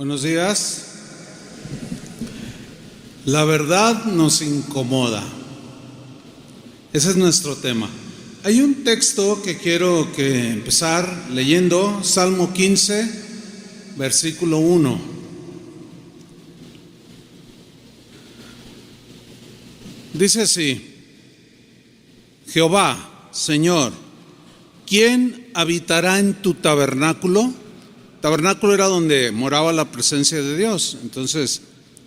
Buenos días. La verdad nos incomoda. Ese es nuestro tema. Hay un texto que quiero empezar leyendo, Salmo 15, versículo 1. Dice así: Jehová, Señor, ¿quién habitará en tu tabernáculo? Tabernáculo era donde moraba la presencia de Dios. Entonces,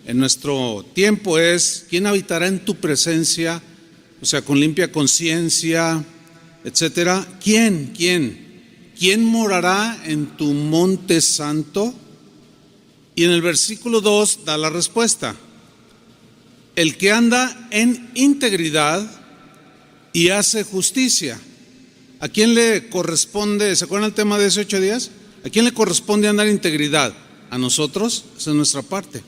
en nuestro tiempo es: ¿quién habitará en tu presencia? O sea, con limpia conciencia, etcétera. ¿Quién morará en tu monte santo? Y en el versículo 2 da la respuesta: el que anda en integridad y hace justicia. ¿A quién le corresponde? ¿Se acuerdan el tema de hace 8 días? ¿A quién le corresponde andar en integridad? A nosotros, esa es nuestra parte.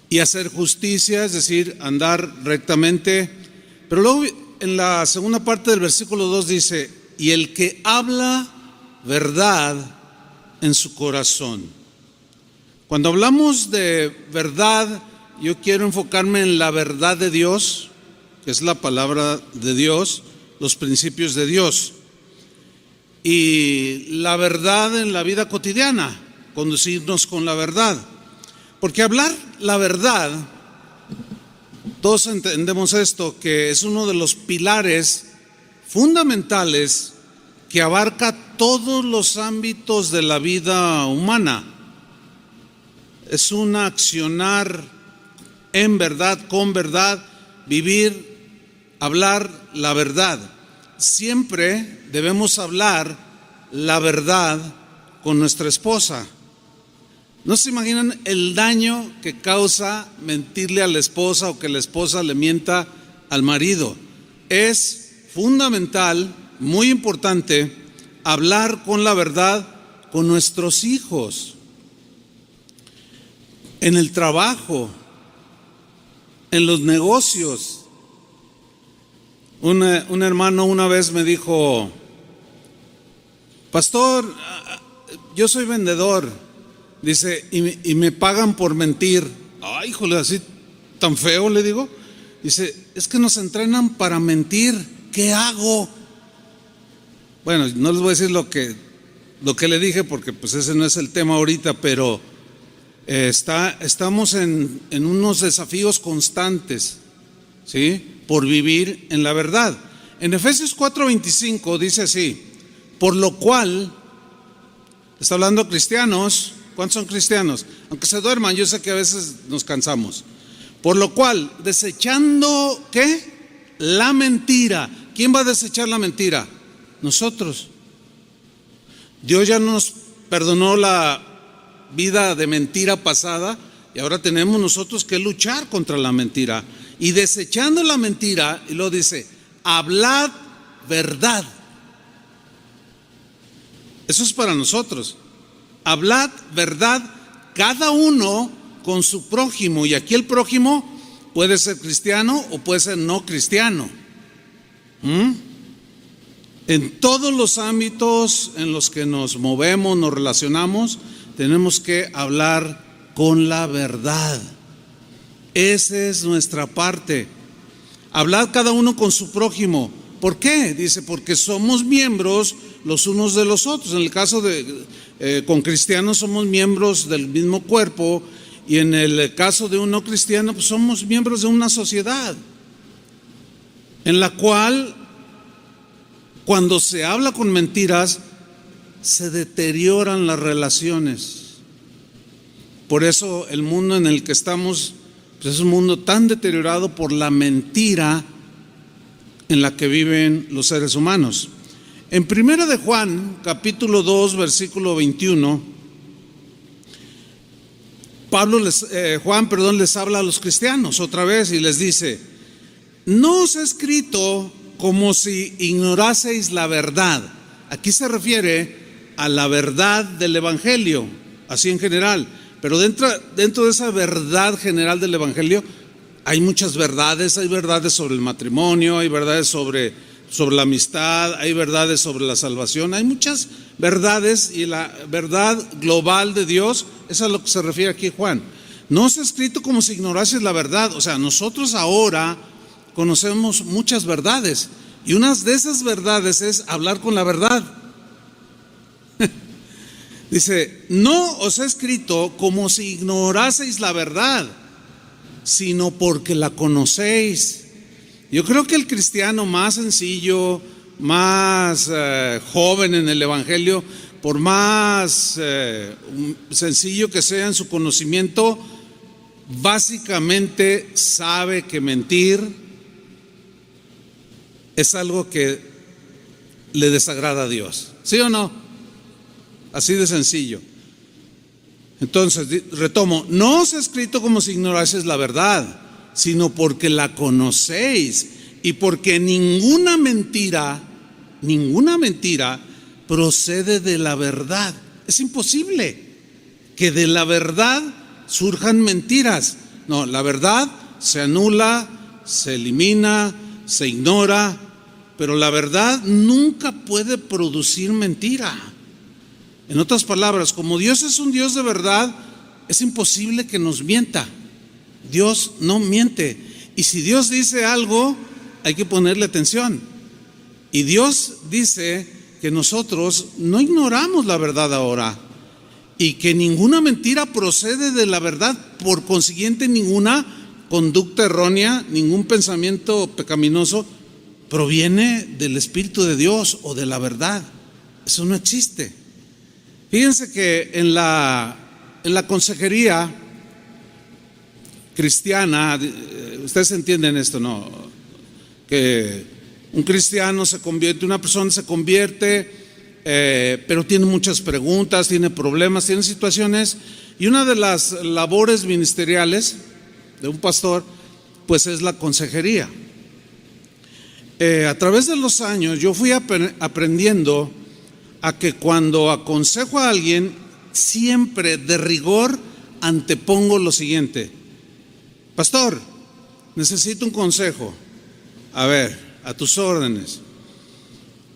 Y hacer justicia, es decir, andar rectamente. Pero luego en la segunda parte del versículo 2 dice: y el que habla verdad en su corazón. Cuando hablamos de verdad, yo quiero enfocarme en la verdad de Dios, que es la palabra de Dios, los principios de Dios. Y la verdad en la vida cotidiana, conducirnos con la verdad. Porque hablar la verdad, todos entendemos esto, que es uno de los pilares fundamentales que abarca todos los ámbitos de la vida humana. Es un accionar en verdad, con verdad, vivir, hablar la verdad. Siempre debemos hablar la verdad con nuestra esposa. ¿No se imaginan el daño que causa mentirle a la esposa o que la esposa le mienta al marido? Es fundamental, muy importante, hablar con la verdad con nuestros hijos, en el trabajo, en los negocios. Un hermano una vez me dijo: pastor, yo soy vendedor, dice, y me pagan por mentir. Ay, híjole, así tan feo, le digo. Dice: es que nos entrenan para mentir, ¿qué hago? Bueno, no les voy a decir lo que le dije, porque pues ese no es el tema ahorita, pero estamos en unos desafíos constantes, ¿sí?, por vivir en la verdad. En Efesios 4:25 dice así: por lo cual, está hablando a cristianos. ¿Cuántos son cristianos? Aunque se duerman, yo sé que a veces nos cansamos. Por lo cual, desechando, ¿qué? La mentira. ¿Quién va a desechar la mentira? Nosotros. Dios ya nos perdonó la vida de mentira pasada y ahora tenemos nosotros que luchar contra la mentira. Y desechando la mentira, y luego dice: hablad verdad. Eso es para nosotros. Hablad verdad cada uno con su prójimo. Y aquí el prójimo puede ser cristiano o puede ser no cristiano. En todos los ámbitos en los que nos movemos, nos relacionamos, tenemos que hablar con la verdad. Esa es nuestra parte. Hablad cada uno con su prójimo. ¿Por qué? Dice: porque somos miembros los unos de los otros. En el caso con cristianos somos miembros del mismo cuerpo, y en el caso de un no cristiano, pues somos miembros de una sociedad en la cual, cuando se habla con mentiras, se deterioran las relaciones. Por eso el mundo en el que estamos, pues es un mundo tan deteriorado por la mentira en la que viven los seres humanos. En 1 de Juan, capítulo 2, versículo 21, Juan les habla a los cristianos otra vez y les dice: no os he escrito como si ignoraseis la verdad. Aquí se refiere a la verdad del evangelio, así en general. Pero dentro de esa verdad general del evangelio hay muchas verdades. Hay verdades sobre el matrimonio, hay verdades sobre la amistad, hay verdades sobre la salvación, hay muchas verdades, y la verdad global de Dios Es a lo que se refiere aquí Juan. No os he escrito como si ignorases la verdad. O sea, nosotros ahora conocemos muchas verdades, y una de esas verdades es hablar con la verdad. Dice, no os he escrito como si ignoraseis la verdad, sino porque la conocéis. Yo creo que el cristiano más sencillo, más joven en el evangelio, por más sencillo que sea en su conocimiento, básicamente sabe que mentir es algo que le desagrada a Dios. ¿Sí o no? Así de sencillo. Entonces, retomo, no os he escrito como si ignoraseis la verdad, sino porque la conocéis, y porque ninguna mentira procede de la verdad. Es imposible que de la verdad surjan mentiras. No, la verdad se anula, se elimina, se ignora, pero la verdad nunca puede producir mentira. En otras palabras, como Dios es un Dios de verdad, es imposible que nos mienta. Dios no miente. Y si Dios dice algo, hay que ponerle atención. Y Dios dice que nosotros no ignoramos la verdad ahora, y que ninguna mentira procede de la verdad. Por consiguiente, ninguna conducta errónea, ningún pensamiento pecaminoso proviene del Espíritu de Dios o de la verdad. Eso no existe. Fíjense que en la consejería cristiana, ustedes entienden esto, ¿no? Que un cristiano se convierte, una persona se convierte, pero tiene muchas preguntas, tiene problemas, tiene situaciones, y una de las labores ministeriales de un pastor, pues es la consejería. A través de los años yo fui aprendiendo a que cuando aconsejo a alguien, siempre de rigor antepongo lo siguiente: pastor, necesito un consejo. A ver, a tus órdenes.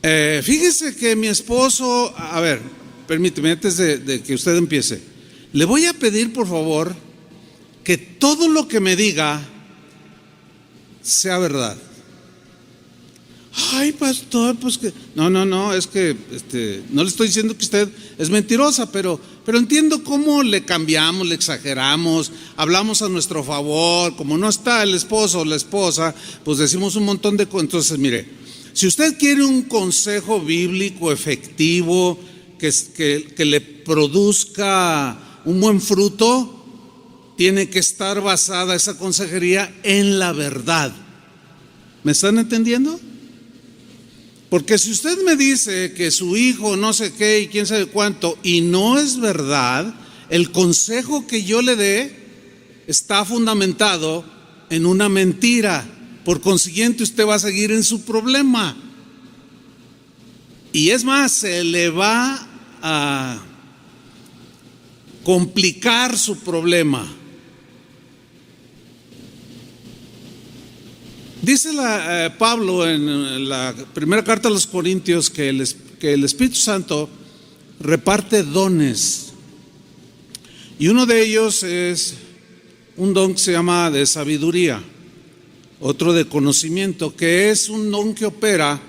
Fíjese que mi esposo, a ver, permíteme, antes de que usted empiece, le voy a pedir por favor que todo lo que me diga sea verdad. Ay, pastor, pues que no, es que no le estoy diciendo que usted es mentirosa, pero entiendo cómo le cambiamos, le exageramos, hablamos a nuestro favor. Como no está el esposo o la esposa, pues decimos un montón de cosas. Entonces, mire, si usted quiere un consejo bíblico efectivo que le produzca un buen fruto, tiene que estar basada esa consejería en la verdad. ¿Me están entendiendo? Porque si usted me dice que su hijo no sé qué y quién sabe cuánto, y no es verdad, el consejo que yo le dé está fundamentado en una mentira. Por consiguiente, usted va a seguir en su problema. Y es más, se le va a complicar su problema. Dice Pablo en la primera carta a los Corintios que el Espíritu Santo reparte dones, y uno de ellos es un don que se llama de sabiduría, otro de conocimiento, que es un don que opera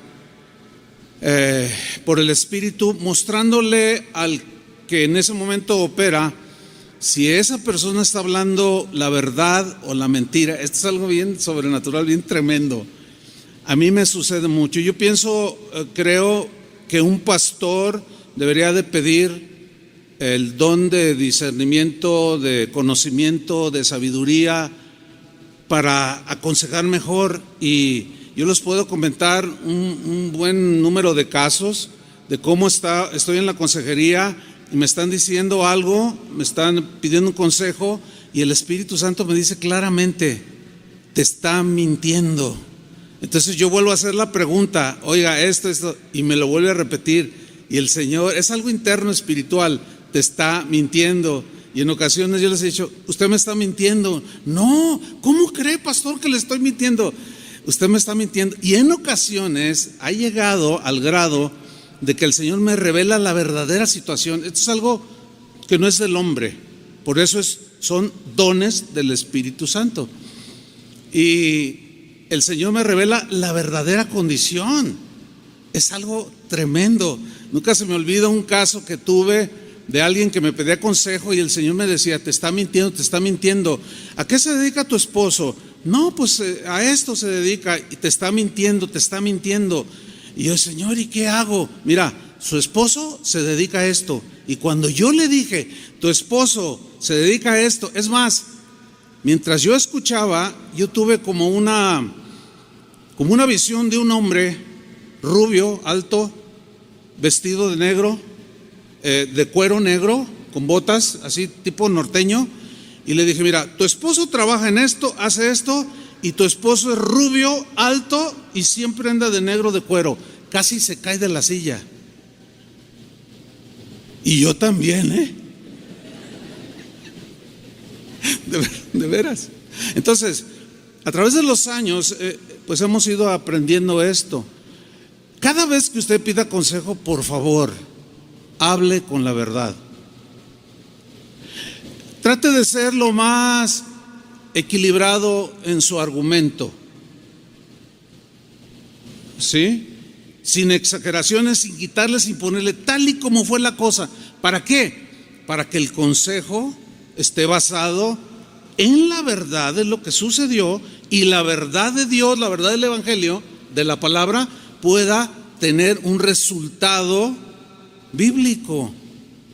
por el Espíritu, mostrándole al que en ese momento opera si esa persona está hablando la verdad o la mentira. Esto es algo bien sobrenatural, bien tremendo. A mí me sucede mucho. Yo creo que un pastor debería de pedir el don de discernimiento, de conocimiento, de sabiduría, para aconsejar mejor. Y yo les puedo comentar un buen número de casos de cómo estoy en la consejería y me están diciendo algo, me están pidiendo un consejo, y el Espíritu Santo me dice claramente: te está mintiendo. Entonces yo vuelvo a hacer la pregunta: oiga, esto, y me lo vuelve a repetir, y el Señor, es algo interno espiritual, te está mintiendo. Y en ocasiones yo les he dicho: usted me está mintiendo. No, ¿cómo cree, pastor, que le estoy mintiendo? Usted me está mintiendo. Y en ocasiones ha llegado al grado de que el Señor me revela la verdadera situación. Esto es algo que no es del hombre, Por eso son dones del Espíritu Santo. Y el Señor me revela la verdadera condición. Es algo tremendo. Nunca se me olvida un caso que tuve de alguien que me pedía consejo y el Señor me decía: te está mintiendo, te está mintiendo. ¿A qué se dedica tu esposo? No, pues a esto se dedica. Y te está mintiendo, te está mintiendo. Y yo: Señor, ¿y qué hago? Mira, su esposo se dedica a esto. Y cuando yo le dije: tu esposo se dedica a esto, es más, mientras yo escuchaba, yo tuve como una visión de un hombre rubio, alto, vestido de negro, de cuero negro, con botas, así tipo norteño. Y le dije: mira, tu esposo trabaja en esto, hace esto, y tu esposo es rubio, alto y siempre anda de negro, de cuero. Casi se cae de la silla. Y yo también, de veras. Entonces, a través de los años, pues hemos ido aprendiendo esto. Cada vez que usted pida consejo, por favor, hable con la verdad. Trate de ser lo más equilibrado en su argumento, ¿sí? Sin exageraciones, sin quitarle, sin ponerle, tal y como fue la cosa. ¿Para qué? Para que el consejo esté basado en la verdad de lo que sucedió, y la verdad de Dios, la verdad del Evangelio, de la palabra, pueda tener un resultado bíblico.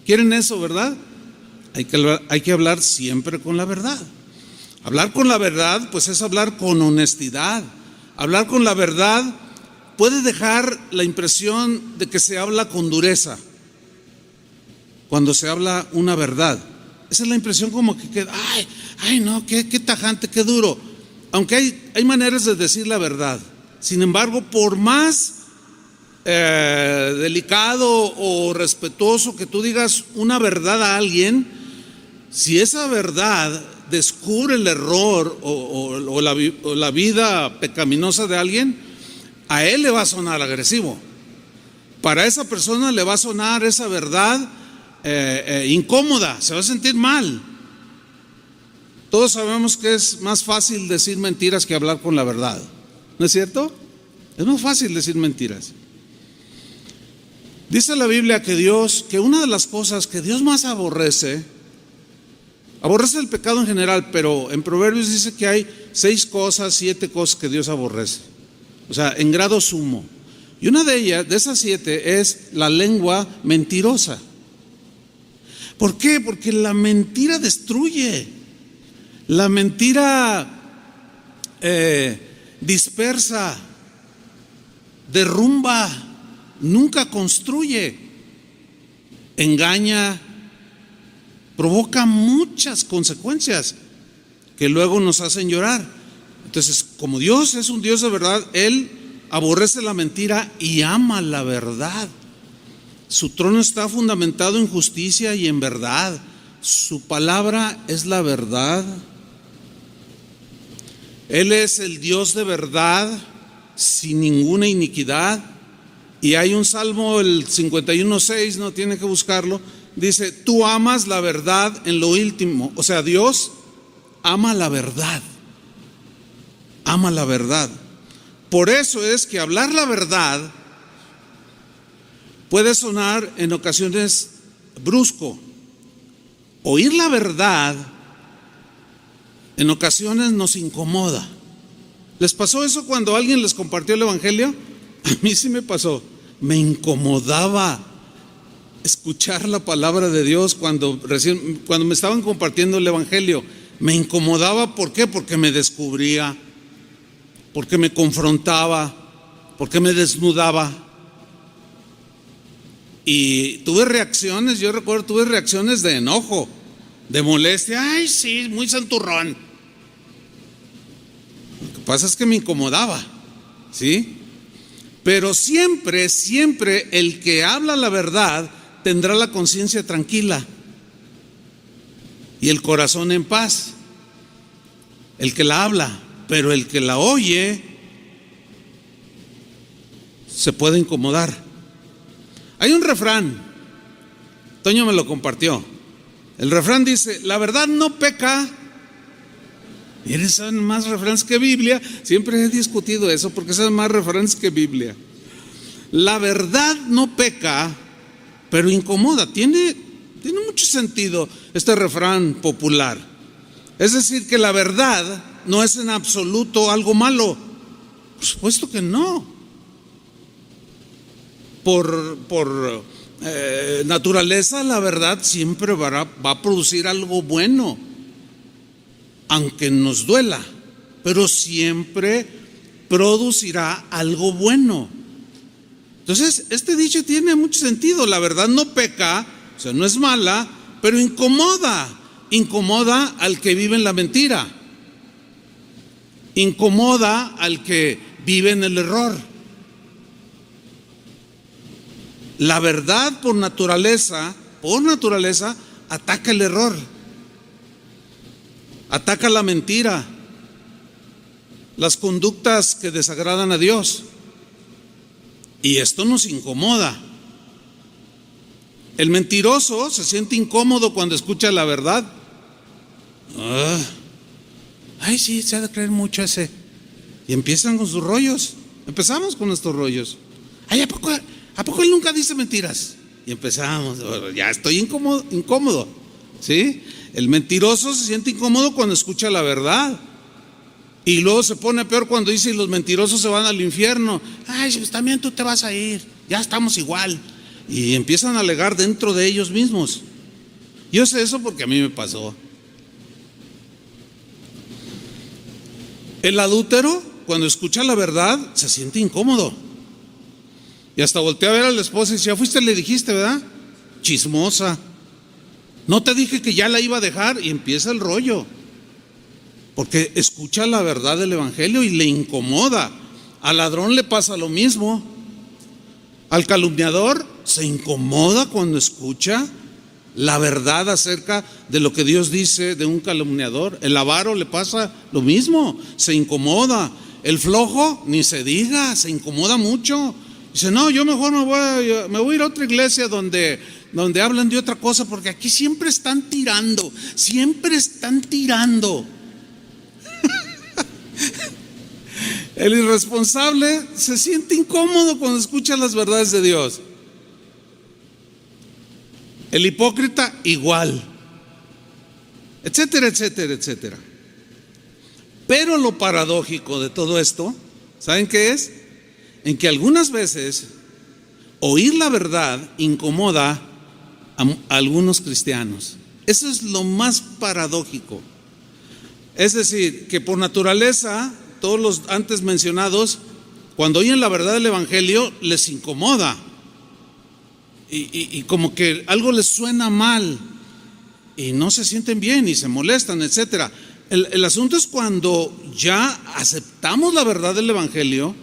¿Quieren eso, verdad? Hay que hablar siempre con la verdad. Hablar con la verdad, pues es hablar con honestidad. Hablar con la verdad puede dejar la impresión de que se habla con dureza cuando se habla una verdad. Esa es la impresión, como que queda: ay no, qué tajante, qué duro. Aunque hay maneras de decir la verdad. Sin embargo, por más delicado o respetuoso que tú digas una verdad a alguien, si esa verdad descubre el error o la vida pecaminosa de alguien, a él le va a sonar agresivo. Para esa persona le va a sonar esa verdad incómoda, se va a sentir mal. Todos sabemos que es más fácil decir mentiras que hablar con la verdad, ¿no es cierto? Es más fácil decir mentiras. Dice la Biblia que una de las cosas que Dios más aborrece el pecado en general, pero en Proverbios dice que hay 7 cosas que Dios aborrece, o sea, en grado sumo. Y una de ellas, de esas 7, es la lengua mentirosa. ¿Por qué? Porque la mentira destruye. La mentira dispersa, derrumba, nunca construye, engaña, provoca muchas consecuencias que luego nos hacen llorar. Entonces, como Dios es un Dios de verdad, Él aborrece la mentira y ama la verdad. Su trono está fundamentado en justicia y en verdad. Su palabra es la verdad. Él es el Dios de verdad, sin ninguna iniquidad. Y hay un salmo, el 51:6, no tiene que buscarlo, dice: tú amas la verdad en lo íntimo. O sea, Dios ama la verdad. Ama la verdad. Por eso es que hablar la verdad puede sonar en ocasiones brusco. Oír la verdad en ocasiones nos incomoda. ¿Les pasó eso cuando alguien les compartió el Evangelio? A mí sí me pasó. Me incomodaba escuchar la palabra de Dios cuando me estaban compartiendo el Evangelio. Me incomodaba, ¿por qué? Porque me descubría, porque me confrontaba, porque me desnudaba. Y tuve reacciones, yo recuerdo, tuve reacciones de enojo, de molestia. Ay, sí, muy santurrón. Lo que pasa es que me incomodaba, ¿sí? Pero siempre, siempre el que habla la verdad tendrá la conciencia tranquila y el corazón en paz. El que la habla, pero el que la oye se puede incomodar. Hay un refrán, Toño me lo compartió, El refrán dice, la verdad no peca. Miren, saben más refranes que Biblia. Siempre he discutido eso porque saben más refranes que Biblia. La verdad no peca, pero incomoda. Tiene mucho sentido este refrán popular. Es decir, que la verdad no es en absoluto algo malo. Por supuesto que no. Por naturaleza, la verdad siempre va a producir algo bueno, aunque nos duela, pero siempre producirá algo bueno. Entonces, este dicho tiene mucho sentido. La verdad no peca, o sea, no es mala, pero incomoda al que vive en la mentira, incomoda al que vive en el error. La verdad por naturaleza, ataca el error, ataca la mentira, las conductas que desagradan a Dios. Y esto nos incomoda. El mentiroso se siente incómodo cuando escucha la verdad. Ay, sí, se ha de creer mucho ese. Y empiezan con sus rollos. Empezamos con nuestros rollos. Ay, ¿a poco él nunca dice mentiras? Y empezamos, ya estoy incómodo, ¿sí? El mentiroso se siente incómodo cuando escucha la verdad. Y luego se pone peor cuando dice, los mentirosos se van al infierno. Ay, pues también tú te vas a ir, ya estamos igual. Y empiezan a alegar dentro de ellos mismos. Yo sé eso porque a mí me pasó. El adúltero, cuando escucha la verdad, se siente incómodo. Y hasta voltea a ver a la esposa y dice, ya fuiste, le dijiste, ¿verdad? Chismosa. No te dije que ya la iba a dejar. Y empieza el rollo. Porque escucha la verdad del evangelio y le incomoda. Al ladrón le pasa lo mismo. Al calumniador se incomoda cuando escucha la verdad acerca de lo que Dios dice de un calumniador. El avaro le pasa lo mismo, se incomoda. El flojo, ni se diga, se incomoda mucho. Dice, no, yo mejor me voy a ir a otra iglesia donde hablan de otra cosa, porque aquí siempre están tirando. El irresponsable se siente incómodo cuando escucha las verdades de Dios. El hipócrita igual, etcétera, etcétera, etcétera. Pero lo paradójico de todo esto, ¿saben qué es? En que algunas veces oír la verdad incomoda a algunos cristianos. Eso es lo más paradójico. Es decir, que por naturaleza, todos los antes mencionados, cuando oyen la verdad del evangelio, les incomoda. Y como que algo les suena mal y no se sienten bien y se molestan, etcétera. El asunto es cuando ya aceptamos la verdad del evangelio,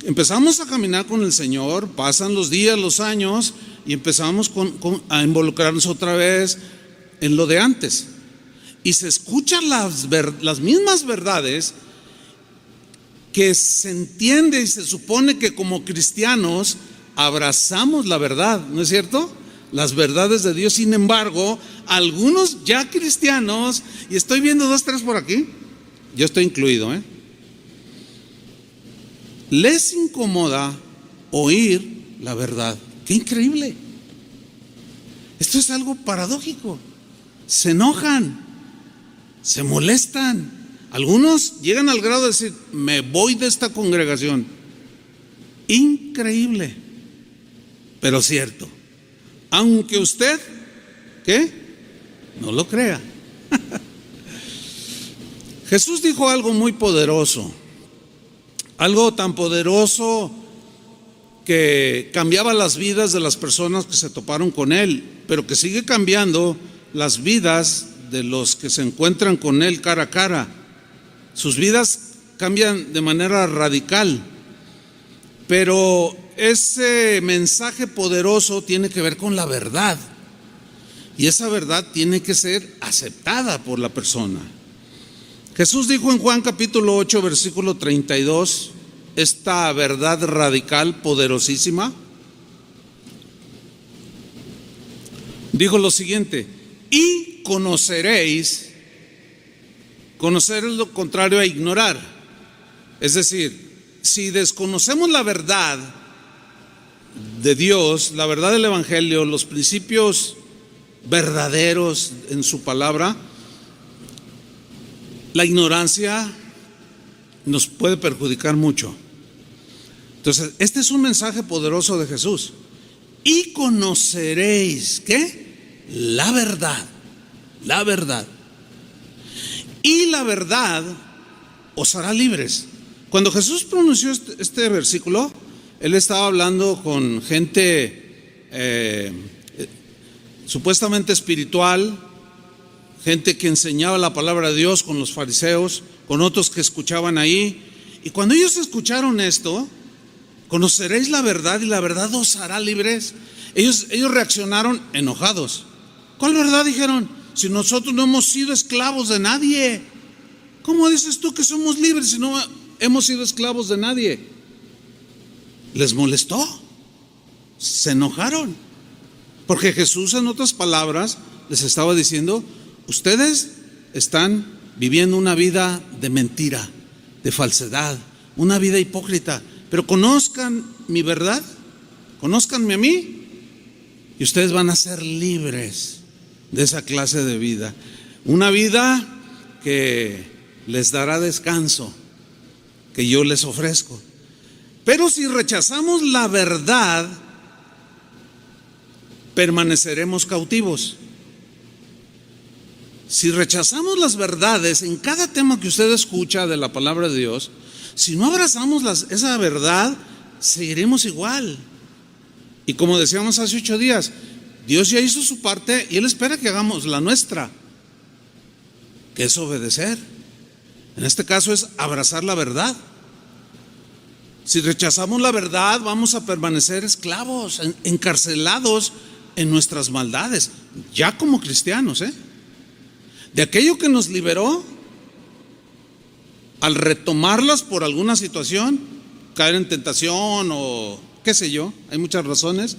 empezamos a caminar con el Señor, pasan los días, los años y empezamos a involucrarnos otra vez en lo de antes. Y se escuchan las mismas verdades que se entiende y se supone que como cristianos abrazamos la verdad, ¿no es cierto? Las verdades de Dios. Sin embargo, algunos ya cristianos, y estoy viendo 2, 3 por aquí, yo estoy incluido, les incomoda oír la verdad. ¡Qué increíble! Esto es algo paradójico. Se enojan, se molestan. Algunos llegan al grado de decir, me voy de esta congregación. Increíble, pero cierto. Aunque usted, ¿qué? No lo crea. Jesús dijo algo muy poderoso. Algo tan poderoso que cambiaba las vidas de las personas que se toparon con Él, pero que sigue cambiando las vidas de los que se encuentran con Él cara a cara. Sus vidas cambian de manera radical, pero ese mensaje poderoso tiene que ver con la verdad, y esa verdad tiene que ser aceptada por la persona. Jesús dijo en Juan capítulo 8 versículo 32 esta verdad radical, poderosísima. dijo lo siguiente: y conoceréis. Conocer es lo contrario a ignorar. Es decir, si desconocemos la verdad de Dios, la verdad del Evangelio, los principios verdaderos en su palabra, la ignorancia nos puede perjudicar mucho. Entonces, este es un mensaje poderoso de Jesús. Y conoceréis, ¿qué? La verdad. La verdad. Y la verdad os hará libres. Cuando Jesús pronunció este versículo, Él estaba hablando con gente supuestamente espiritual, gente que enseñaba la palabra de Dios, con los fariseos, con otros que escuchaban ahí. Y cuando ellos escucharon esto, conoceréis la verdad y la verdad os hará libres, ellos reaccionaron enojados. ¿Cuál verdad? Dijeron: si nosotros no hemos sido esclavos de nadie. ¿Cómo dices tú que somos libres si no hemos sido esclavos de nadie? Les molestó, se enojaron, porque Jesús, en otras palabras, les estaba diciendo: ustedes están viviendo una vida de mentira, de falsedad, una vida hipócrita, pero conozcan mi verdad, conózcanme a mí, y ustedes van a ser libres de esa clase de vida, una vida que les dará descanso, que yo les ofrezco. Pero si rechazamos la verdad, permaneceremos cautivos. Si rechazamos las verdades en cada tema que usted escucha de la palabra de Dios, si no abrazamos esa verdad, seguiremos igual. Y como decíamos hace 8 días, Dios ya hizo su parte y Él espera que hagamos la nuestra, que es obedecer. En este caso es abrazar la verdad. Si rechazamos la verdad, vamos a permanecer esclavos, encarcelados en nuestras maldades, ya como cristianos, de aquello que nos liberó. Al retomarlas por alguna situación, caer en tentación o qué sé yo, hay muchas razones,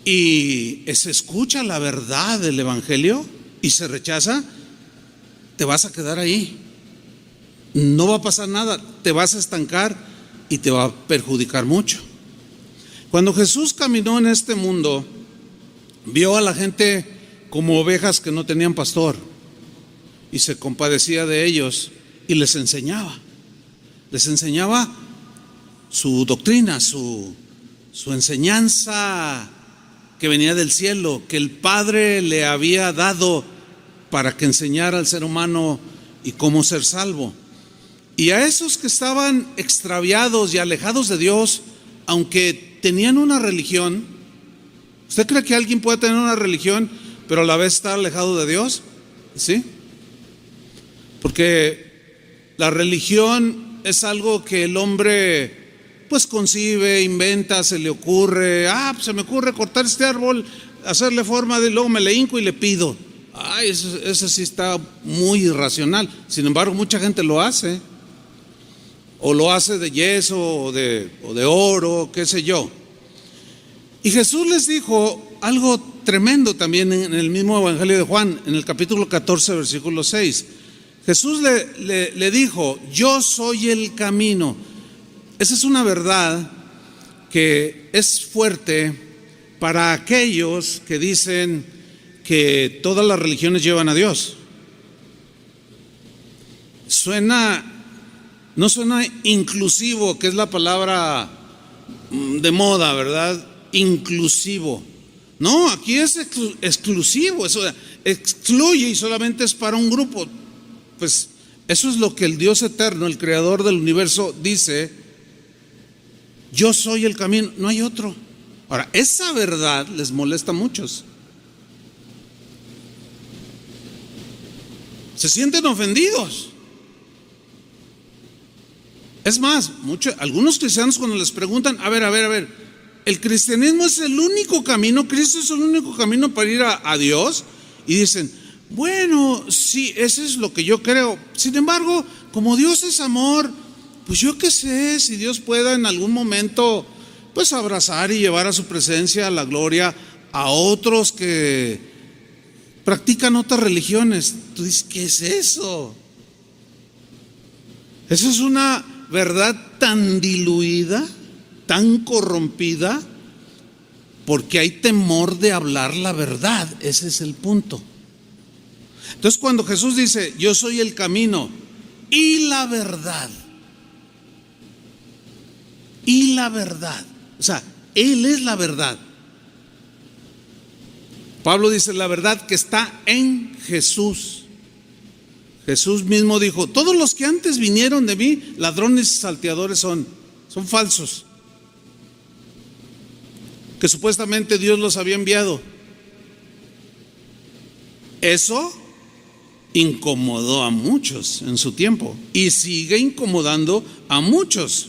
y se escucha la verdad del Evangelio y se rechaza, te vas a quedar ahí, no va a pasar nada, te vas a estancar y te va a perjudicar mucho. Cuando Jesús caminó en este mundo, vio a la gente como ovejas que no tenían pastor y se compadecía de ellos y les enseñaba su doctrina, su enseñanza que venía del cielo, que el Padre le había dado para que enseñara al ser humano y cómo ser salvo. Y a esos que estaban extraviados y alejados de Dios, aunque tenían una religión, ¿usted cree que alguien puede tener una religión pero a la vez estar alejado de Dios? ¿Sí? Porque la religión es algo que el hombre pues concibe, inventa, se le ocurre. Pues se me ocurre cortar este árbol, hacerle forma de, luego me le hinco y le pido. Eso sí está muy irracional. Sin embargo, mucha gente lo hace. O lo hace de yeso o de oro, qué sé yo. Y Jesús les dijo algo tremendo también en el mismo Evangelio de Juan, en el capítulo 14, versículo 6. Jesús le dijo: yo soy el camino. Esa es una verdad que es fuerte para aquellos que dicen que todas las religiones llevan a Dios. No suena inclusivo, que es la palabra de moda, ¿verdad? Inclusivo. No, aquí es exclusivo, eso excluye y solamente es para un grupo. Pues eso es lo que el Dios eterno, el creador del universo, dice: yo soy el camino, no hay otro. Ahora, esa verdad les molesta a muchos. Se sienten ofendidos. Es más, algunos cristianos, cuando les preguntan: a ver, ¿el cristianismo es el único camino? ¿Cristo es el único camino para ir a Dios? Y dicen: bueno, sí, eso es lo que yo creo. Sin embargo, como Dios es amor, pues yo qué sé, si Dios pueda en algún momento pues abrazar y llevar a su presencia, a la gloria, a otros que practican otras religiones. Tú dices, ¿qué es eso? Eso es una verdad tan diluida, tan corrompida, porque hay temor de hablar la verdad. Ese es el punto. Entonces, cuando Jesús dice, yo soy el camino y la verdad, o sea, Él es la verdad. Pablo dice, la verdad que está en Jesús. Jesús mismo dijo, todos los que antes vinieron de mí, ladrones y salteadores son falsos, que supuestamente Dios los había enviado. Eso incomodó a muchos en su tiempo y sigue incomodando a muchos.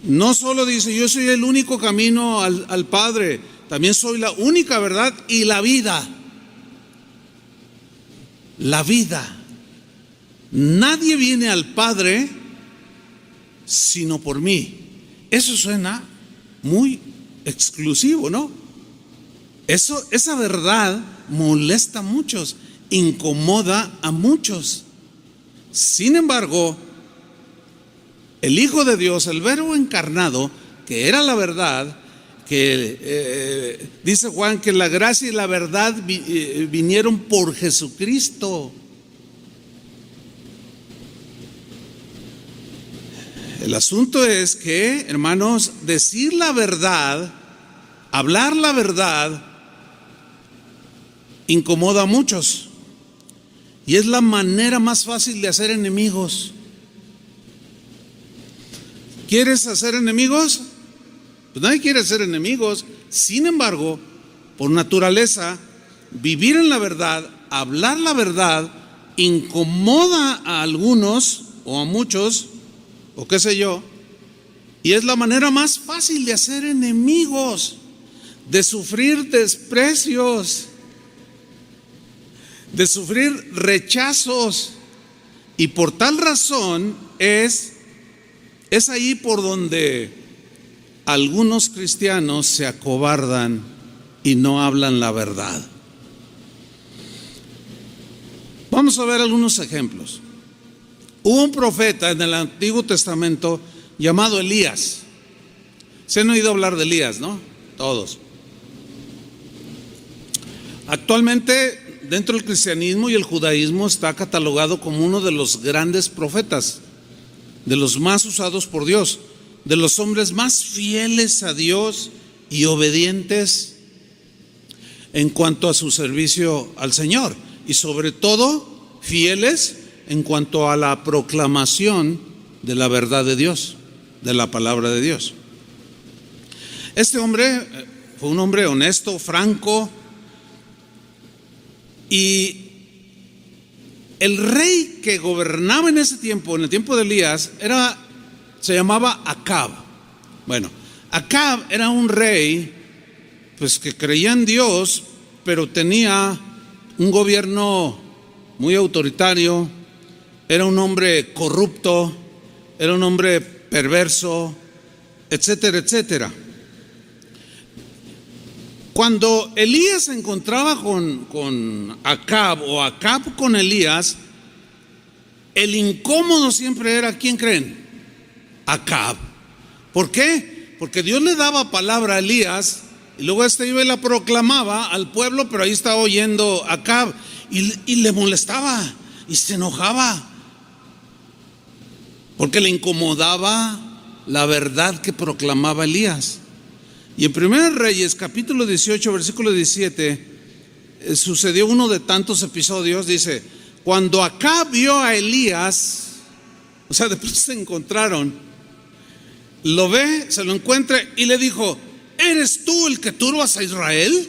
No solo dice, yo soy el único camino al Padre, también soy la única verdad y la vida. La vida. Nadie viene al Padre sino por mí. Eso suena muy exclusivo, ¿no? Esa verdad molesta a muchos, incomoda a muchos. Sin embargo, el Hijo de Dios, el Verbo encarnado, que era la verdad, que dice Juan que la gracia y la verdad vinieron por Jesucristo. El asunto es que, hermanos, decir la verdad, hablar la verdad, incomoda a muchos. Y es la manera más fácil de hacer enemigos. ¿Quieres hacer enemigos? Pues nadie quiere hacer enemigos. Sin embargo, por naturaleza, vivir en la verdad, hablar la verdad, incomoda a algunos o a muchos, o qué sé yo, y es la manera más fácil de hacer enemigos, de sufrir desprecios, de sufrir rechazos. Y por tal razón es ahí por donde algunos cristianos se acobardan y no hablan la verdad. Vamos a ver algunos ejemplos. Hubo un profeta en el Antiguo Testamento llamado Elías. ¿Se han oído hablar de Elías, no? Todos. Actualmente, dentro del cristianismo y el judaísmo, está catalogado como uno de los grandes profetas, de los más usados por Dios, de los hombres más fieles a Dios y obedientes en cuanto a su servicio al Señor, y sobre todo fieles en cuanto a la proclamación de la verdad de Dios, de la palabra de Dios. Este hombre fue un hombre honesto, franco, y el rey que gobernaba en ese tiempo, en el tiempo de Elías, se llamaba Acab. Bueno, Acab era un rey pues que creía en Dios, pero tenía un gobierno muy autoritario. Era un hombre corrupto, era un hombre perverso, etcétera, etcétera. Cuando Elías se encontraba con Acab o Acab con Elías, el incómodo siempre era, ¿quién creen? Acab. ¿Por qué? Porque Dios le daba palabra a Elías y luego iba y la proclamaba al pueblo, pero ahí estaba oyendo Acab y le molestaba y se enojaba porque le incomodaba la verdad que proclamaba Elías. Y en 1 Reyes, capítulo 18, versículo 17, sucedió uno de tantos episodios. Dice, cuando Acab vio a Elías, o sea, después se encontraron, lo ve, se lo encuentra y le dijo, ¿eres tú el que turbas a Israel?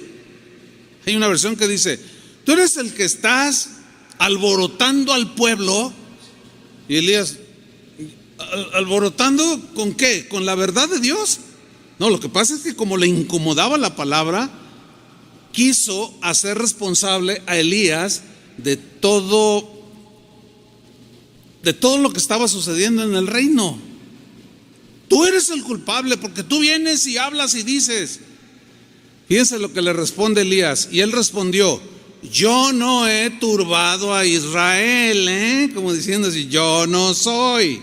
Hay una versión que dice, ¿tú eres el que estás alborotando al pueblo? Y Elías, ¿alborotando con qué? ¿Con la verdad de Dios? No, lo que pasa es que como le incomodaba la palabra, quiso hacer responsable a Elías de todo lo que estaba sucediendo en el reino. Tú eres el culpable porque tú vienes y hablas y dices. Fíjense lo que le responde Elías. Y él respondió: yo no he turbado a Israel, como diciendo así, yo no soy,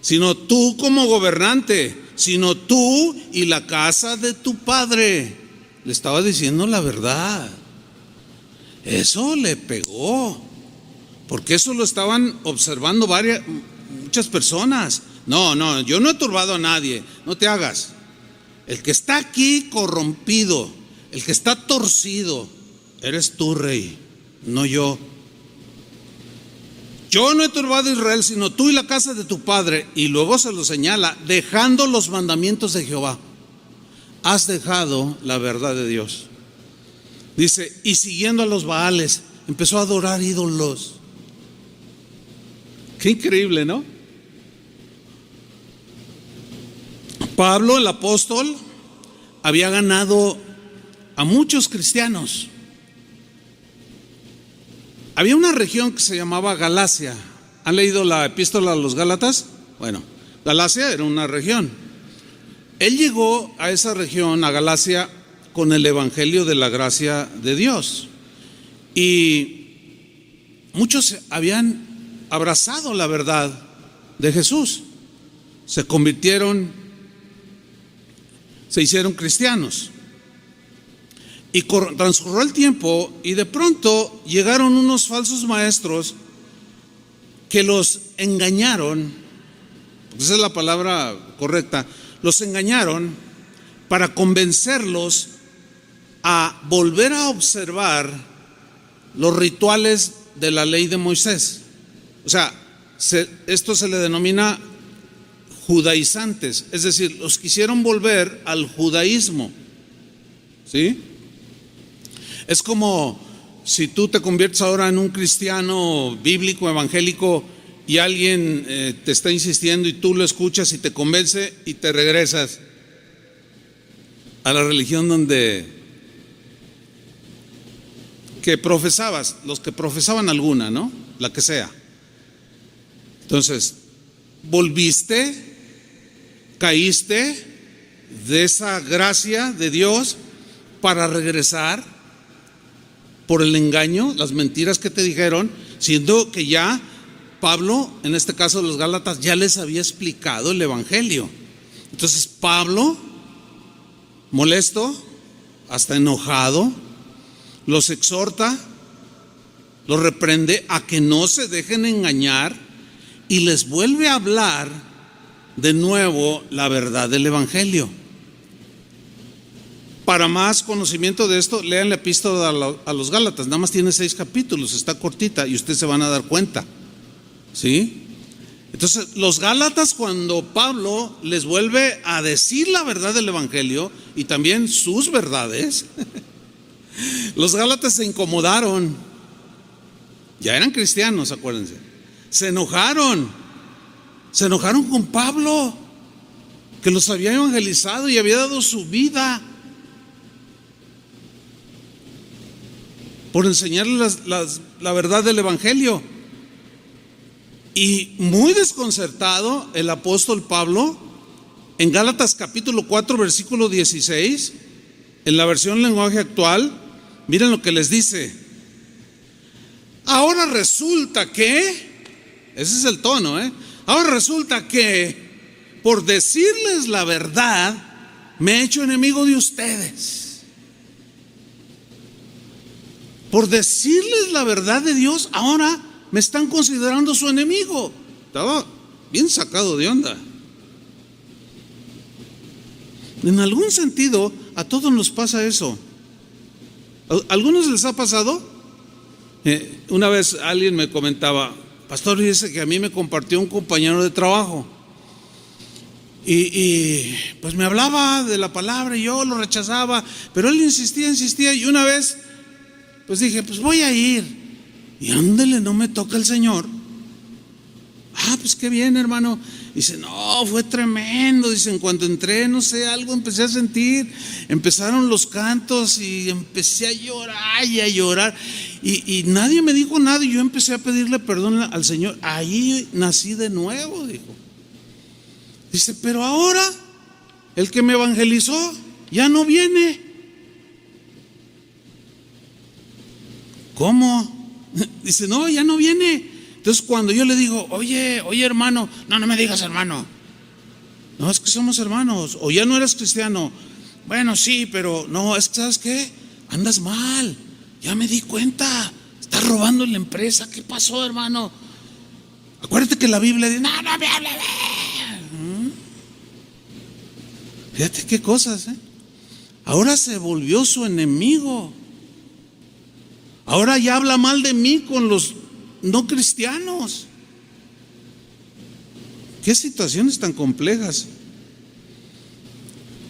sino tú como gobernante, sino tú y la casa de tu padre. Le estaba diciendo la verdad. Eso le pegó, porque eso lo estaban observando muchas personas. No, yo no he turbado a nadie, no te hagas. El que está aquí corrompido, el que está torcido, eres tú, rey, no yo. Yo no he turbado a Israel, sino tú y la casa de tu padre. Y luego se lo señala: dejando los mandamientos de Jehová, has dejado la verdad de Dios. Dice, y siguiendo a los Baales, empezó a adorar ídolos. Qué increíble, ¿no? Pablo, el apóstol, había ganado a muchos cristianos. Había una región que se llamaba Galacia. ¿Han leído la epístola a los Gálatas? Bueno, Galacia era una región. Él llegó a esa región, a Galacia, con el evangelio de la gracia de Dios. Y muchos habían abrazado la verdad de Jesús. Se convirtieron, se hicieron cristianos. Y transcurrió el tiempo y de pronto llegaron unos falsos maestros que los engañaron, porque esa es la palabra correcta, los engañaron para convencerlos a volver a observar los rituales de la ley de Moisés. O sea, esto se le denomina judaizantes, es decir, los quisieron volver al judaísmo, ¿sí? Es como si tú te conviertes ahora en un cristiano bíblico, evangélico, y alguien te está insistiendo y tú lo escuchas y te convence y te regresas a la religión que profesabas, los que profesaban alguna, ¿no? La que sea. Entonces, volviste, caíste de esa gracia de Dios para regresar por el engaño, las mentiras que te dijeron, siendo que ya Pablo, en este caso los Gálatas, ya les había explicado el evangelio. Entonces Pablo, molesto, hasta enojado, los exhorta, los reprende a que no se dejen engañar y les vuelve a hablar de nuevo la verdad del evangelio. Para más conocimiento de esto, lean la epístola a los Gálatas, nada más tiene 6 capítulos, está cortita y ustedes se van a dar cuenta, ¿sí? Entonces, los Gálatas, cuando Pablo les vuelve a decir la verdad del evangelio y también sus verdades, los Gálatas se incomodaron. Ya eran cristianos, acuérdense. Se enojaron con Pablo, que los había evangelizado y había dado su vida por enseñarles la verdad del evangelio. Y muy desconcertado el apóstol Pablo, en Gálatas capítulo 4 versículo 16, en la versión lenguaje actual, miren lo que les dice: ahora resulta que, ese es el tono, ahora resulta que por decirles la verdad me he hecho enemigo de ustedes. Por decirles la verdad de Dios, ahora me están considerando su enemigo. Estaba bien sacado de onda. En algún sentido, a todos nos pasa eso. ¿A algunos les ha pasado? Una vez alguien me comentaba: pastor, dice que a mí me compartió un compañero de trabajo. Y pues me hablaba de la palabra y yo lo rechazaba, pero él insistía y una vez pues dije, pues voy a ir. Y ándele, no me toca el Señor. Pues qué bien, hermano. Dice, no, fue tremendo. Dice, en cuanto entré, no sé, algo empecé a sentir. Empezaron los cantos y empecé a llorar y a llorar. Y nadie me dijo nada y yo empecé a pedirle perdón al Señor. Ahí nací de nuevo, dijo. Dice, pero ahora el que me evangelizó ya no viene. ¿Cómo? Dice, no, ya no viene. Entonces cuando yo le digo, oye hermano, no me digas hermano. No, es que somos hermanos. O ya no eres cristiano. Bueno, sí, pero no, es que ¿sabes qué? Andas mal. Ya me di cuenta. Estás robando en la empresa. ¿Qué pasó, hermano? Acuérdate que la Biblia dice, no me hable. Fíjate qué cosas, ¿eh? Ahora se volvió su enemigo. Ahora ya habla mal de mí con los no cristianos. Qué situaciones tan complejas.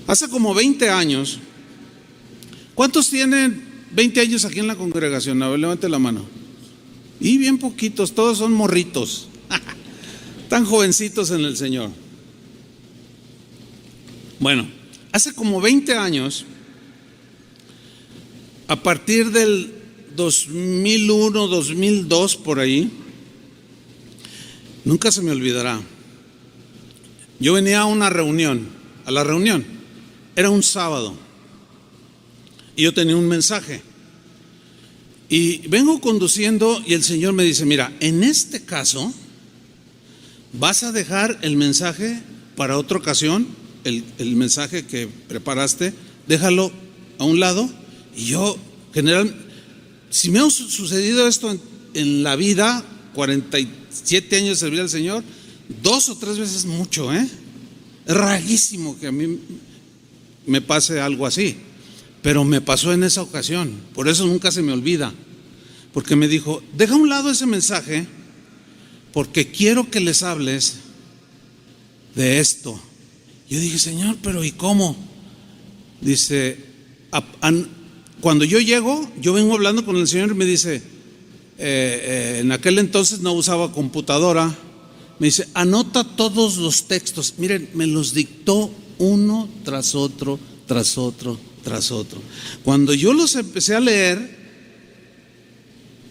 Hace como 20 años. ¿Cuántos tienen 20 años aquí en la congregación? A ver, levante la mano. Y bien poquitos, todos son morritos. Tan jovencitos en el Señor. Bueno, hace como 20 años, a partir del 2001, 2002, por ahí, nunca se me olvidará. Yo venía a una reunión, era un sábado, y yo tenía un mensaje. Y vengo conduciendo y el Señor me dice, mira, en este caso, vas a dejar el mensaje para otra ocasión, el mensaje que preparaste, déjalo a un lado. Y yo, si me ha sucedido esto en la vida, 47 años de servir al Señor, 2 o 3 veces mucho, es rarísimo que a mí me pase algo así, pero me pasó en esa ocasión. Por eso nunca se me olvida, porque me dijo, deja a un lado ese mensaje, porque quiero que les hables de esto. Yo dije, Señor, pero ¿y cómo? Dice, cuando yo llego, yo vengo hablando con el Señor y me dice, en aquel entonces no usaba computadora, me dice, anota todos los textos. Miren, me los dictó uno tras otro, tras otro, tras otro. Cuando yo los empecé a leer,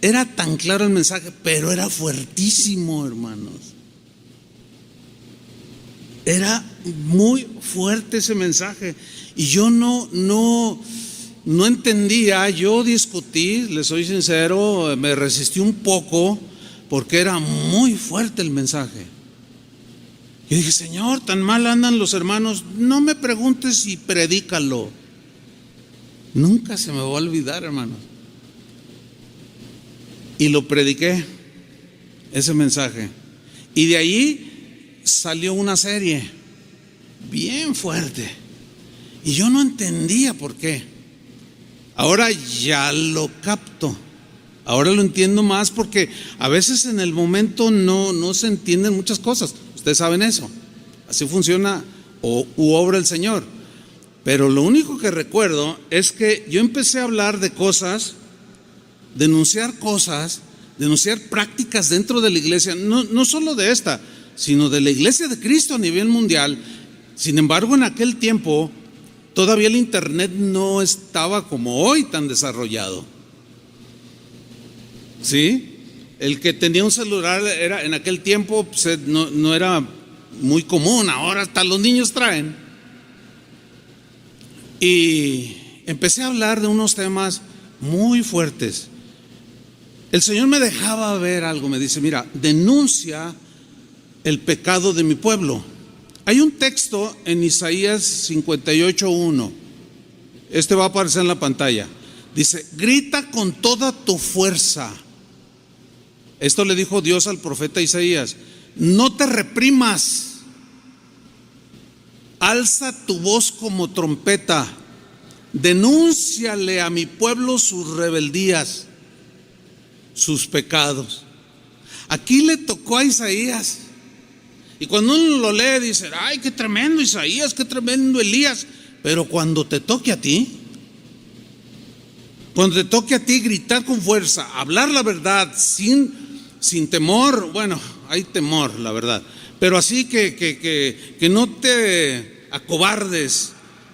era tan claro el mensaje, pero era fuertísimo, hermanos. Era muy fuerte ese mensaje. Y yo no entendía, yo discutí, les soy sincero, me resistí un poco porque era muy fuerte el mensaje. Yo dije, Señor, tan mal andan los hermanos, no me preguntes y predícalo. Nunca se me va a olvidar, hermanos. Y lo prediqué, ese mensaje. Y de ahí salió una serie bien fuerte. Y yo no entendía por qué. Ahora ya lo capto. Ahora lo entiendo más porque a veces en el momento no se entienden muchas cosas. Ustedes saben eso. Así funciona u obra el Señor. Pero lo único que recuerdo es que yo empecé a hablar de cosas, denunciar prácticas dentro de la iglesia, no solo de esta, sino de la iglesia de Cristo a nivel mundial. Sin embargo, en aquel tiempo todavía el internet no estaba como hoy tan desarrollado. ¿Sí? El que tenía un celular era en aquel tiempo pues, no era muy común. Ahora hasta los niños traen. Y empecé a hablar de unos temas muy fuertes. El Señor me dejaba ver algo, me dice, mira, denuncia el pecado de mi pueblo. Hay un texto en Isaías 58:1. Este va a aparecer en la pantalla. Dice, grita con toda tu fuerza. Esto le dijo Dios al profeta Isaías. No te reprimas. Alza tu voz como trompeta. Denúnciale a mi pueblo sus rebeldías, sus pecados. Aquí le tocó a Isaías. Y cuando uno lo lee dice, ay, qué tremendo Isaías, qué tremendo Elías. Pero cuando te toque a ti, gritar con fuerza, hablar la verdad sin temor. Bueno, hay temor, la verdad, pero así que no te acobardes,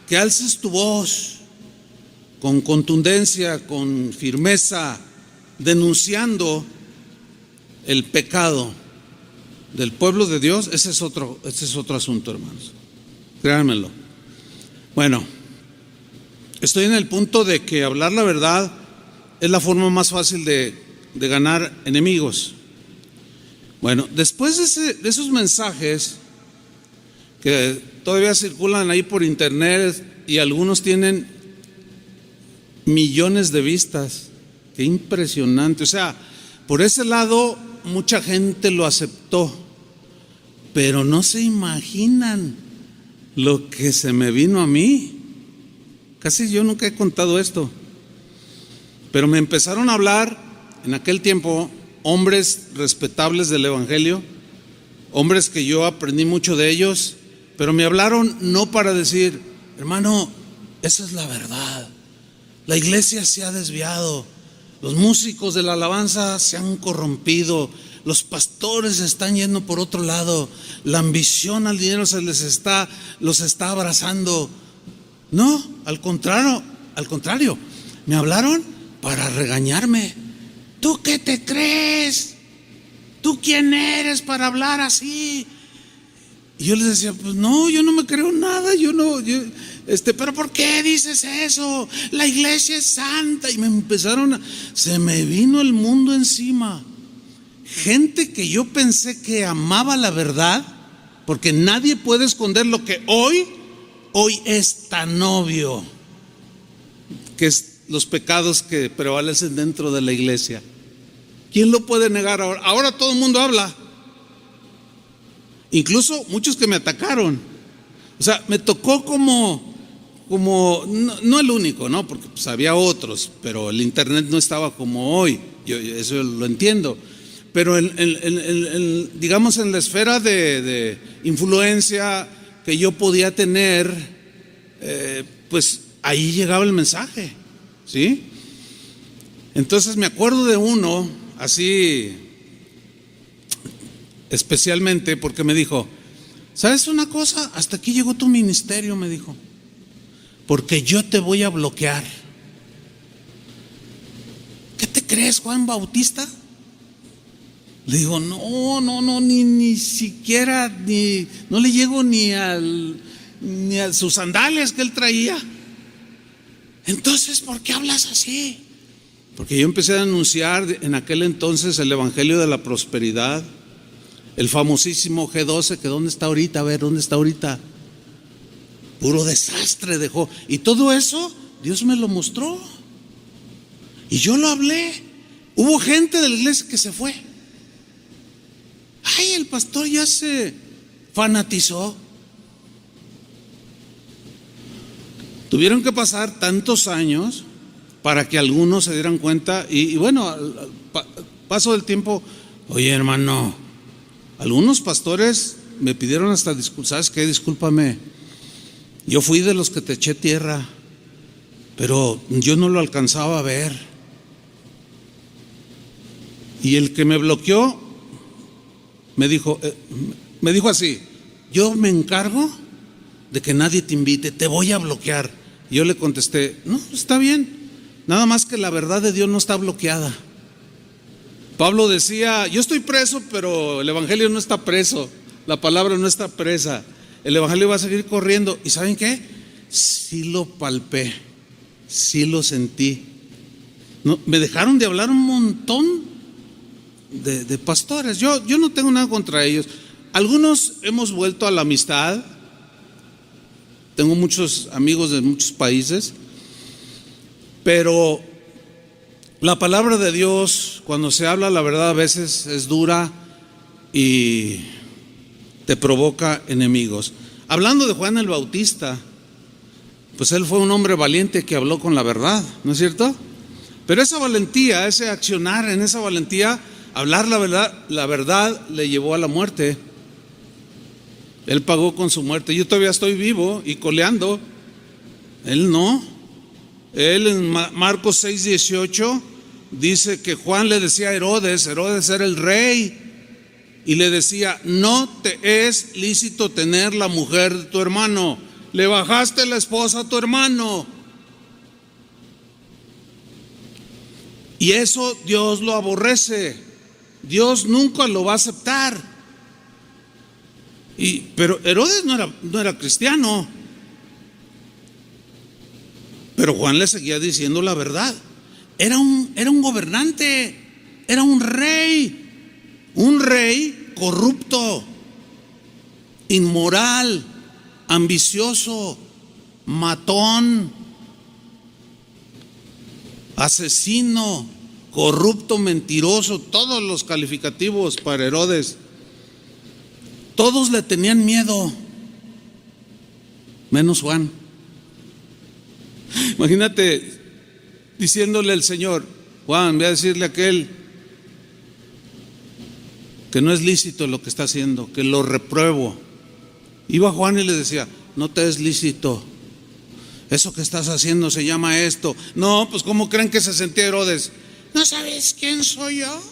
que alces tu voz con contundencia, con firmeza, denunciando el pecado del pueblo de Dios. Ese es otro asunto, hermanos, créanmelo. Bueno, estoy en el punto de que hablar la verdad es la forma más fácil de ganar enemigos. Bueno, después de esos mensajes que todavía circulan ahí por internet y algunos tienen millones de vistas, qué impresionante. O sea, por ese lado mucha gente lo aceptó, pero no se imaginan lo que se me vino a mí. Casi yo nunca he contado esto, pero me empezaron a hablar en aquel tiempo hombres respetables del Evangelio, hombres que yo aprendí mucho de ellos, pero me hablaron no para decir: hermano, esa es la verdad, la iglesia se ha desviado, los músicos de la alabanza se han corrompido, los pastores están yendo por otro lado, la ambición al dinero los está abrazando. No, al contrario, me hablaron para regañarme. ¿Tú qué te crees? ¿Tú quién eres para hablar así? Y yo les decía: pues no, yo no me creo nada, pero ¿por qué dices eso? La iglesia es santa. Y se me vino el mundo encima. Gente que yo pensé que amaba la verdad, porque nadie puede esconder lo que hoy es tan obvio, que es los pecados que prevalecen dentro de la iglesia. ¿Quién lo puede negar ahora? Ahora todo el mundo habla. Incluso muchos que me atacaron. O sea, me tocó como no el único, ¿no? Porque pues había otros, pero el internet no estaba como hoy. Yo eso lo entiendo. Pero digamos en la esfera de influencia que yo podía tener, pues ahí llegaba el mensaje, ¿sí? Entonces me acuerdo de uno así especialmente porque me dijo: ¿sabes una cosa? Hasta aquí llegó tu ministerio, me dijo, porque yo te voy a bloquear. ¿Qué te crees, Juan Bautista? Le digo: no, ni siquiera, no le llego ni a sus sandalias que él traía. Entonces, ¿por qué hablas así? Porque yo empecé a anunciar en aquel entonces el evangelio de la prosperidad, el famosísimo G12, que ¿dónde está ahorita? A ver, ¿dónde está ahorita? Puro desastre dejó. Y todo eso Dios me lo mostró y yo lo hablé. Hubo gente de la iglesia que se fue. Ay, el pastor ya se fanatizó. Tuvieron que pasar tantos años para que algunos se dieran cuenta. Y bueno, al paso del tiempo: oye, hermano, algunos pastores me pidieron hasta disculpas. ¿Sabes qué? Discúlpame, yo fui de los que te eché tierra, pero yo no lo alcanzaba a ver. Y el que me bloqueó me dijo así: yo me encargo de que nadie te invite, te voy a bloquear. Y yo le contesté: no, está bien, nada más que la verdad de Dios no está bloqueada. Pablo decía: yo estoy preso, pero el evangelio no está preso, la palabra no está presa, el evangelio va a seguir corriendo. ¿Y saben qué? Sí lo palpé, sí lo sentí. No, me dejaron de hablar un montón de pastores. Yo no tengo nada contra ellos. Algunos hemos vuelto a la amistad. Tengo muchos amigos de muchos países, pero la palabra de Dios, cuando se habla la verdad, a veces es dura y te provoca enemigos. Hablando de Juan el Bautista, pues él fue un hombre valiente que habló con la verdad, ¿no es cierto? Pero esa valentía, ese accionar en esa valentía, hablar la verdad le llevó a la muerte. Él pagó con su muerte. Yo todavía estoy vivo y coleando. Él no. Él en Marcos 6:18 dice que Juan le decía a Herodes era el rey, y le decía: no te es lícito tener la mujer de tu hermano. Le bajaste la esposa a tu hermano. Y eso Dios lo aborrece. Dios nunca lo va a aceptar. Pero Herodes no era cristiano. Pero Juan le seguía diciendo la verdad. Era un era un gobernante, era un rey corrupto, inmoral, ambicioso, matón, asesino, corrupto, mentiroso, todos los calificativos para Herodes. Todos le tenían miedo, menos Juan. Imagínate diciéndole el Señor: Juan, voy a decirle a aquel que no es lícito lo que está haciendo, que lo repruebo. Iba Juan y le decía: no te es lícito, eso que estás haciendo se llama esto. No, pues ¿cómo creen que se sentía Herodes? ¿No sabes quién soy yo?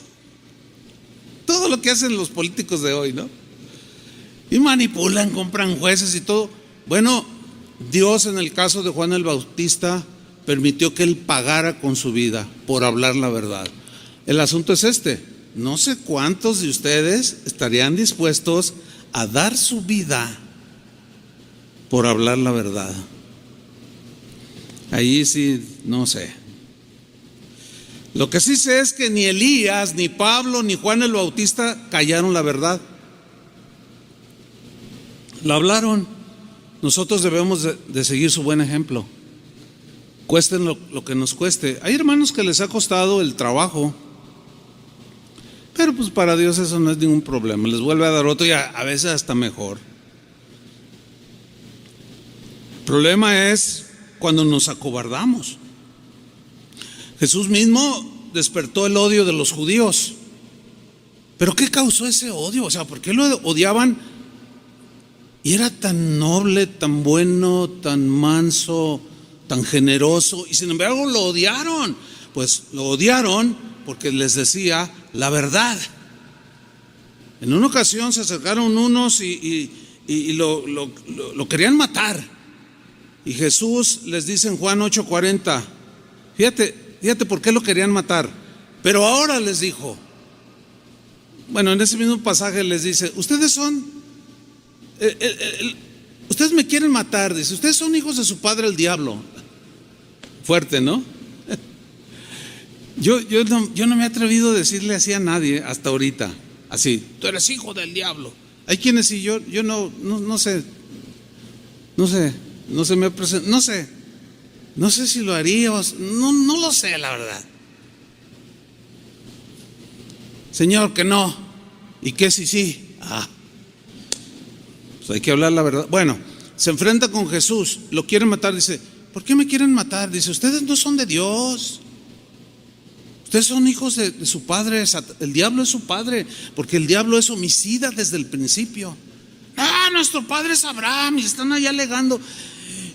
Todo lo que hacen los políticos de hoy, ¿no? Y manipulan, compran jueces y todo. Bueno, Dios en el caso de Juan el Bautista permitió que él pagara con su vida por hablar la verdad. El asunto es este: no sé cuántos de ustedes estarían dispuestos a dar su vida por hablar la verdad. Ahí sí, no sé. Lo que sí sé es que ni Elías, ni Pablo, ni Juan el Bautista callaron la verdad. La hablaron. Nosotros debemos de seguir su buen ejemplo, cuesten lo que nos cueste. Hay hermanos que les ha costado el trabajo, pero pues para Dios eso no es ningún problema. Les vuelve a dar otro y a veces hasta mejor. El problema es cuando nos acobardamos. Jesús mismo despertó el odio de los judíos. ¿Pero qué causó ese odio? O sea, ¿por qué lo odiaban? Y era tan noble, tan bueno, tan manso, tan generoso, y sin embargo lo odiaron. Pues lo odiaron porque les decía la verdad. En una ocasión se acercaron unos y lo querían matar. Y Jesús les dice en Juan 8:40, fíjate por qué lo querían matar. Pero ahora les dijo, bueno, en ese mismo pasaje les dice: ustedes me quieren matar, dice, ustedes son hijos de su padre el diablo. Fuerte, ¿no? Yo no me he atrevido a decirle así a nadie hasta ahorita, así: tú eres hijo del diablo. Hay quienes sí, yo no sé me presento, no sé si lo haría, no lo sé, la verdad. Señor, que no, y que sí. Pues hay que hablar la verdad. Bueno, se enfrenta con Jesús, lo quieren matar, dice: ¿por qué me quieren matar? Dice: ustedes no son de Dios, ustedes son hijos de su padre, el diablo es su padre, porque el diablo es homicida desde el principio. Nuestro padre es Abraham, y están allá alegando.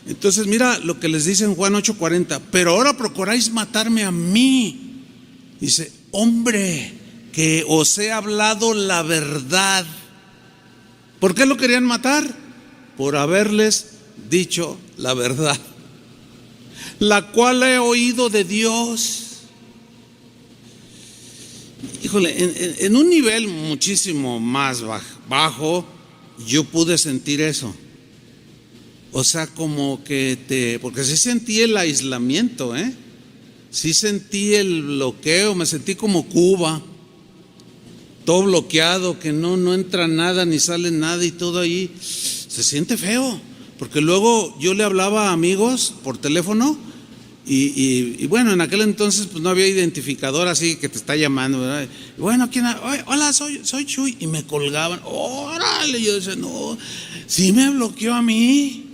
Entonces mira lo que les dice en Juan 8:40: pero ahora procuráis matarme a mí. Dice: hombre, que os he hablado la verdad. ¿Por qué lo querían matar? Por haberles dicho la verdad, la cual he oído de Dios. Híjole, en un nivel muchísimo más bajo, yo pude sentir eso. O sea, como que porque sí sentí el aislamiento, sí sentí el bloqueo, me sentí como Cuba, todo bloqueado, que no entra nada ni sale nada y todo ahí. Se siente feo, porque luego yo le hablaba a amigos por teléfono y bueno, en aquel entonces pues no había identificador así que te está llamando, ¿verdad? Y bueno, ¿quién? Hola, soy Chuy, y me colgaban. Órale, yo decía: no, sí me bloqueó a mí,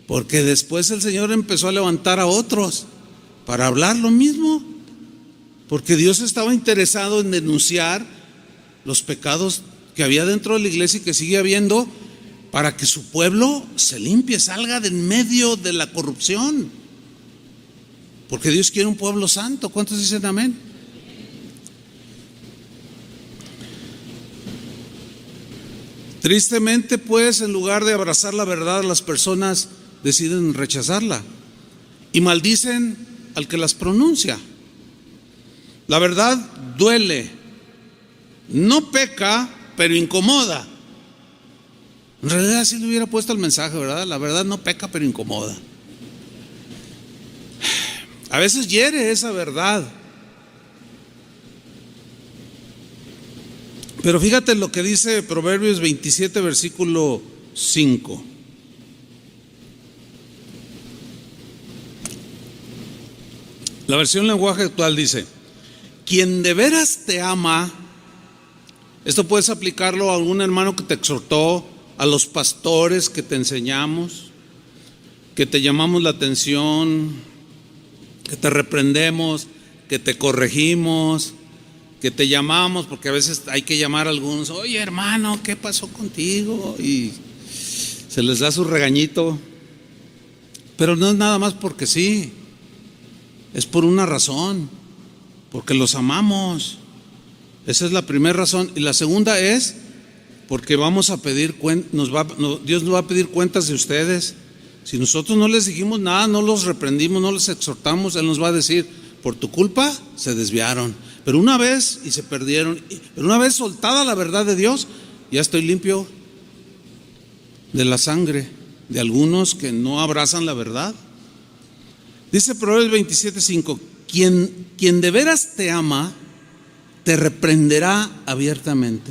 porque después el Señor empezó a levantar a otros para hablar lo mismo, porque Dios estaba interesado en denunciar los pecados que había dentro de la iglesia y que sigue habiendo, para que su pueblo se limpie, salga de en medio de la corrupción, porque Dios quiere un pueblo santo. ¿Cuántos dicen amén? Tristemente, pues, en lugar de abrazar la verdad, las personas deciden rechazarla y maldicen al que las pronuncia. La verdad duele, no peca, pero incomoda. En realidad así le hubiera puesto el mensaje, ¿verdad? La verdad no peca, pero incomoda. A veces hiere esa verdad. Pero fíjate lo que dice Proverbios 27, versículo 5. La versión lenguaje actual dice: quien de veras te ama. Esto puedes aplicarlo a algún hermano que te exhortó, a los pastores que te enseñamos, que te llamamos la atención, que te reprendemos, que te corregimos, que te llamamos, porque a veces hay que llamar a algunos: oye hermano, ¿qué pasó contigo? Y se les da su regañito. Pero no es nada más porque sí, es por una razón, porque los amamos. Esa es la primera razón. Y la segunda es porque vamos a pedir Dios nos va a pedir cuentas de ustedes. Si nosotros no les dijimos nada, no los reprendimos, no les exhortamos, Él nos va a decir: por tu culpa se desviaron, pero una vez y se perdieron, pero una vez soltada la verdad de Dios, ya estoy limpio de la sangre de algunos que no abrazan la verdad. Dice Proverbios 27:5: quien de veras te ama, te reprenderá abiertamente.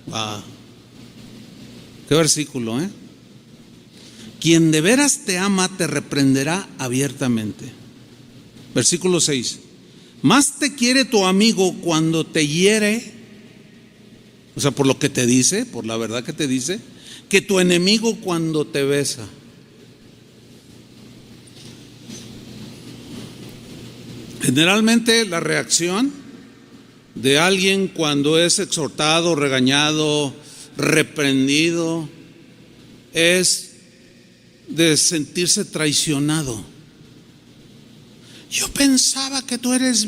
Wow. Qué versículo, ¿eh? Quien de veras te ama, te reprenderá abiertamente. Versículo 6: más te quiere tu amigo cuando te hiere, o sea, por lo que te dice, por la verdad que te dice, que tu enemigo cuando te besa. Generalmente la reacción de alguien cuando es exhortado, regañado, reprendido, es de sentirse traicionado. Yo pensaba que tú eras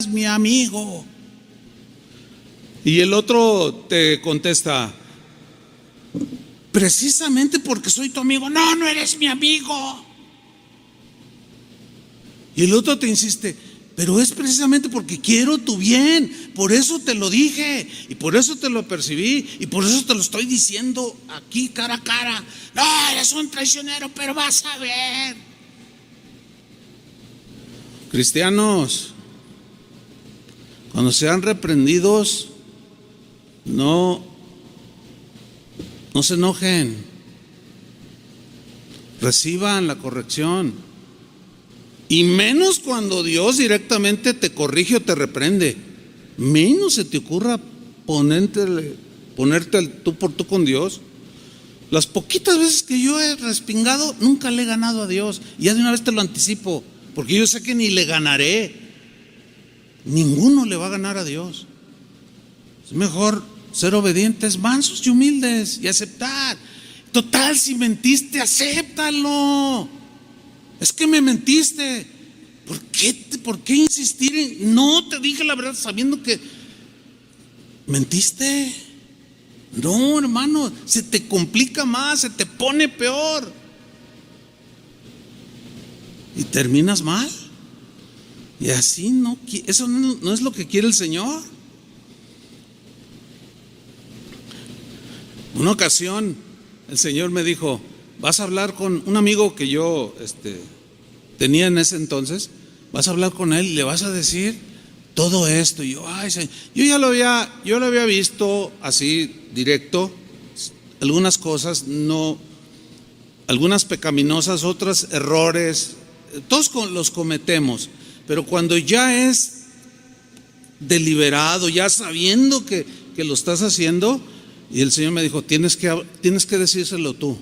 mi amigo. Y el otro te contesta: precisamente porque soy tu amigo. No, no eres mi amigo. Y el otro te insiste: pero es precisamente porque quiero tu bien, por eso te lo dije, y por eso te lo percibí, y por eso te lo estoy diciendo aquí cara a cara. No, eres un traicionero, pero vas a ver. Cristianos, cuando sean reprendidos, no se enojen, reciban la corrección. Y menos cuando Dios directamente te corrige o te reprende. Menos se te ocurra ponerte al tú por tú con Dios. Las poquitas veces que yo he respingado, nunca le he ganado a Dios. Y ya de una vez te lo anticipo, porque yo sé que ni le ganaré. Ninguno le va a ganar a Dios. Es mejor ser obedientes, mansos y humildes, y aceptar. Total, si mentiste, acéptalo. Es que me mentiste. ¿Por qué insistir en no te dije la verdad sabiendo que mentiste? No, hermano, se te complica más, se te pone peor y terminas mal. Y así eso no es lo que quiere el Señor. Una ocasión el Señor me dijo: vas a hablar con un amigo que yo tenía en ese entonces, vas a hablar con él y le vas a decir todo esto. Y yo, yo ya lo había visto así directo, algunas cosas, no, algunas pecaminosas, otras errores, todos los cometemos, pero cuando ya es deliberado, ya sabiendo que lo estás haciendo, y el Señor me dijo: tienes que decírselo tú.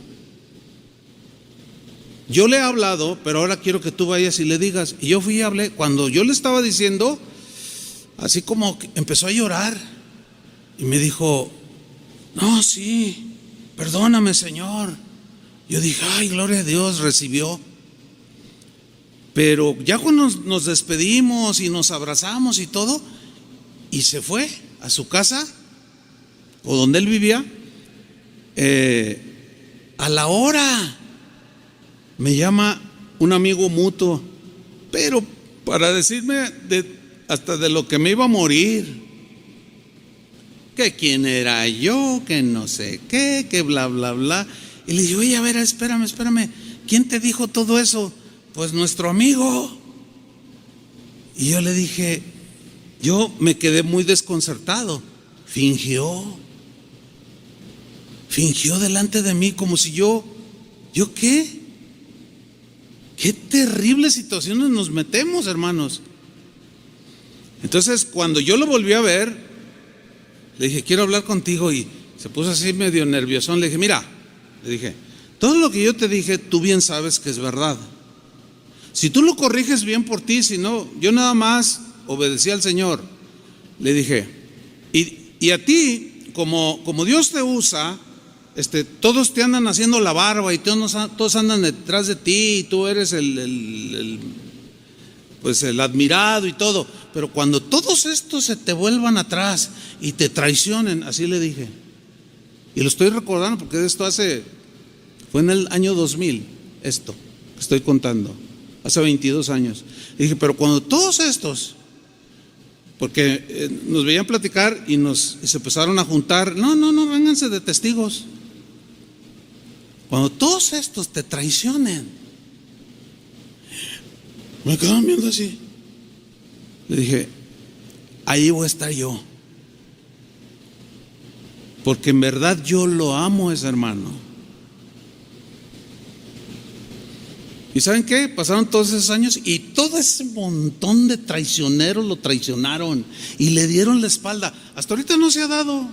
Yo le he hablado, pero ahora quiero que tú vayas y le digas. Y yo fui y hablé. Cuando yo le estaba diciendo, así como que empezó a llorar y me dijo: no, sí, perdóname, Señor. Yo dije: ay, gloria a Dios, recibió. Pero ya cuando nos despedimos y nos abrazamos y todo, y se fue a su casa o donde él vivía, a la hora me llama un amigo mutuo, pero para decirme hasta de lo que me iba a morir, que quién era yo, que no sé qué, que bla, bla, bla. Y le digo: oye, a ver, espérame, ¿quién te dijo todo eso? Pues nuestro amigo. Y yo le dije, yo me quedé muy desconcertado. Fingió delante de mí como si ¿yo qué? Qué terribles situaciones nos metemos, hermanos. Entonces, cuando yo lo volví a ver, le dije, quiero hablar contigo, y se puso así medio nerviosón. Le dije, mira, le dije, todo lo que yo te dije, tú bien sabes que es verdad. Si tú lo corriges, bien por ti, si no, yo nada más obedecí al Señor. Le dije, y a ti, como Dios te usa, todos te andan haciendo la barba y todos andan detrás de ti, y tú eres el admirado y todo, pero cuando todos estos se te vuelvan atrás y te traicionen, así le dije, y lo estoy recordando porque esto fue en el año 2000, esto que estoy contando, hace 22 años. Le dije, pero cuando todos estos, porque nos veían platicar y se empezaron a juntar, no, vénganse de testigos. Cuando todos estos te traicionen, me quedaban viendo así. Le dije, ahí voy a estar yo, porque en verdad yo lo amo a ese hermano. ¿Y saben qué? Pasaron todos esos años y todo ese montón de traicioneros lo traicionaron y le dieron la espalda. Hasta ahorita no se ha dado,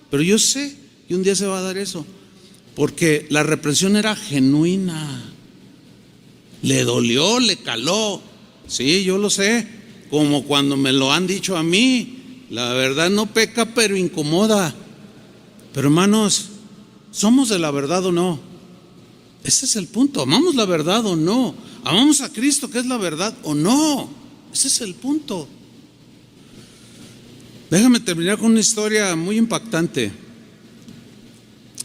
pero yo sé que un día se va a dar eso, porque la represión era genuina. Le dolió, le caló. Sí, yo lo sé, como cuando me lo han dicho a mí. La verdad no peca, pero incomoda. Pero hermanos, ¿somos de la verdad o no? Ese es el punto. ¿Amamos la verdad o no? ¿Amamos a Cristo, que es la verdad, o no? Ese es el punto. Déjame terminar con una historia muy impactante.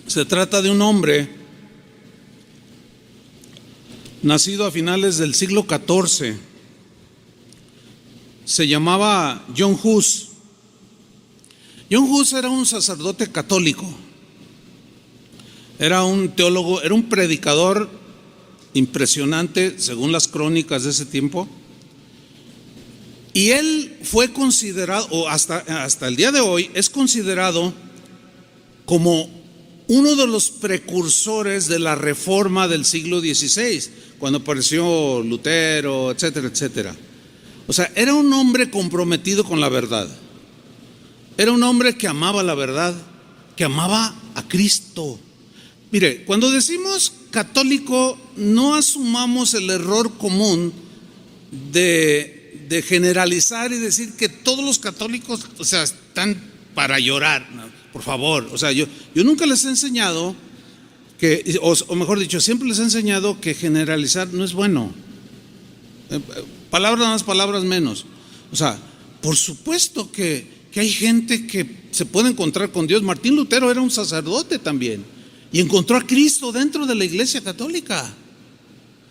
Se trata de un hombre nacido a finales del siglo XIV. Se llamaba John Hus. John Hus era un sacerdote católico, era un teólogo, era un predicador impresionante según las crónicas de ese tiempo. Y él fue considerado, o hasta el día de hoy, es considerado como uno de los precursores de la reforma del siglo XVI, cuando apareció Lutero, etcétera, etcétera. O sea, era un hombre comprometido con la verdad. Era un hombre que amaba la verdad, que amaba a Cristo. Mire, cuando decimos católico, no asumamos el error común de generalizar y decir que todos los católicos, o sea, están para llorar. No, por favor, o sea, yo nunca les he enseñado que, o mejor dicho, siempre les he enseñado que generalizar no es bueno. Palabras más, palabras menos. O sea, por supuesto que hay gente que se puede encontrar con Dios. Martín Lutero era un sacerdote también y encontró a Cristo dentro de la Iglesia Católica.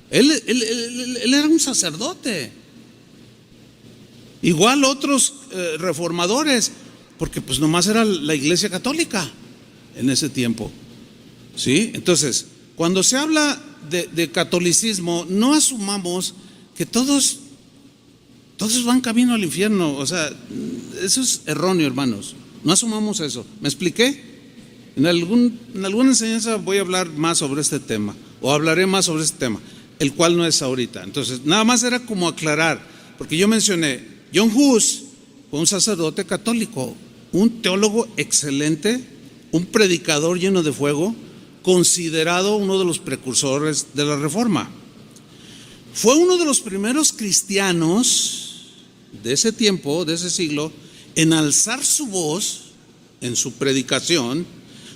Él era un sacerdote. Igual otros reformadores, porque pues nomás era la Iglesia Católica en ese tiempo. ¿Sí? Entonces, cuando se habla de catolicismo, no asumamos que todos van camino al infierno. O sea, eso es erróneo, hermanos. No asumamos eso. ¿Me expliqué? En alguna enseñanza voy a hablar más sobre este tema, o hablaré más sobre este tema, el cual no es ahorita. Entonces, nada más era como aclarar, porque yo mencioné, John Hus fue un sacerdote católico, un teólogo excelente, un predicador lleno de fuego, considerado uno de los precursores de la Reforma. Fue uno de los primeros cristianos de ese tiempo, de ese siglo, en alzar su voz en su predicación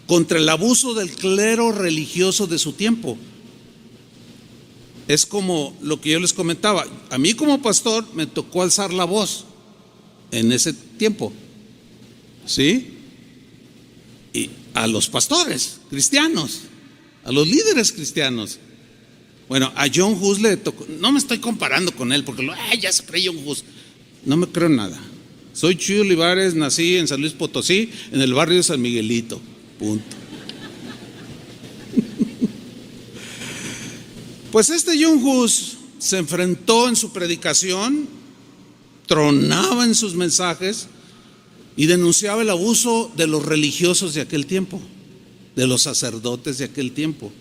contra el abuso del clero religioso de su tiempo. Es como lo que yo les comentaba. A mí como pastor me tocó alzar la voz en ese tiempo, ¿sí? Y a los pastores cristianos, a los líderes cristianos. Bueno, a John Hus le tocó. No me estoy comparando con él, porque ya se cree John Hus. No me creo nada. Soy Chuy Olivares, nací en San Luis Potosí, en el barrio de San Miguelito. Punto. Pues John Hus se enfrentó en su predicación tronaba en sus mensajes y denunciaba el abuso de los religiosos de aquel tiempo, de los sacerdotes de aquel tiempo.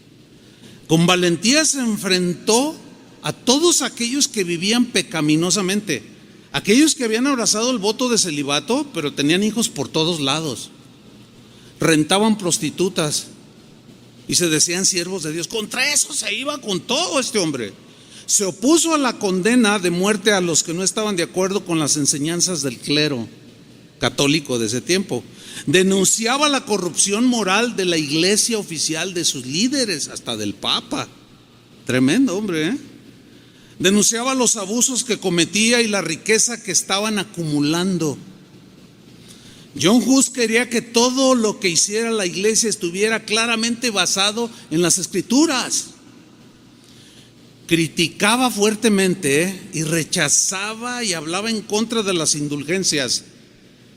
Con valentía se enfrentó a todos aquellos que vivían pecaminosamente, aquellos que habían abrazado el voto de celibato, pero tenían hijos por todos lados, rentaban prostitutas y se decían siervos de Dios. Contra eso se iba con todo este hombre. Se opuso a la condena de muerte a los que no estaban de acuerdo con las enseñanzas del clero católico de ese tiempo. Denunciaba la corrupción moral de la iglesia oficial, de sus líderes, hasta del Papa. Tremendo hombre, ¿eh? Denunciaba los abusos que cometía y la riqueza que estaban acumulando. John Hus quería que todo lo que hiciera la iglesia estuviera claramente basado en las Escrituras. Criticaba fuertemente y rechazaba y hablaba en contra de las indulgencias,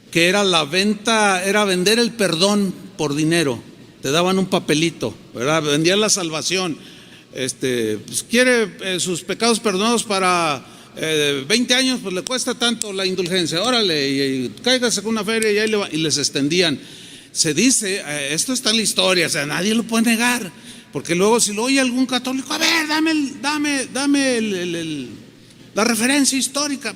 que era era vender el perdón por dinero. Te daban un papelito, ¿verdad? Vendían la salvación. Pues quiere sus pecados perdonados para 20 años, pues le cuesta tanto la indulgencia, órale, y cáigase con una feria y ahí y les extendían. Se dice, esto está en la historia, o sea, nadie lo puede negar, porque luego si lo oye algún católico, a ver, dame la referencia histórica.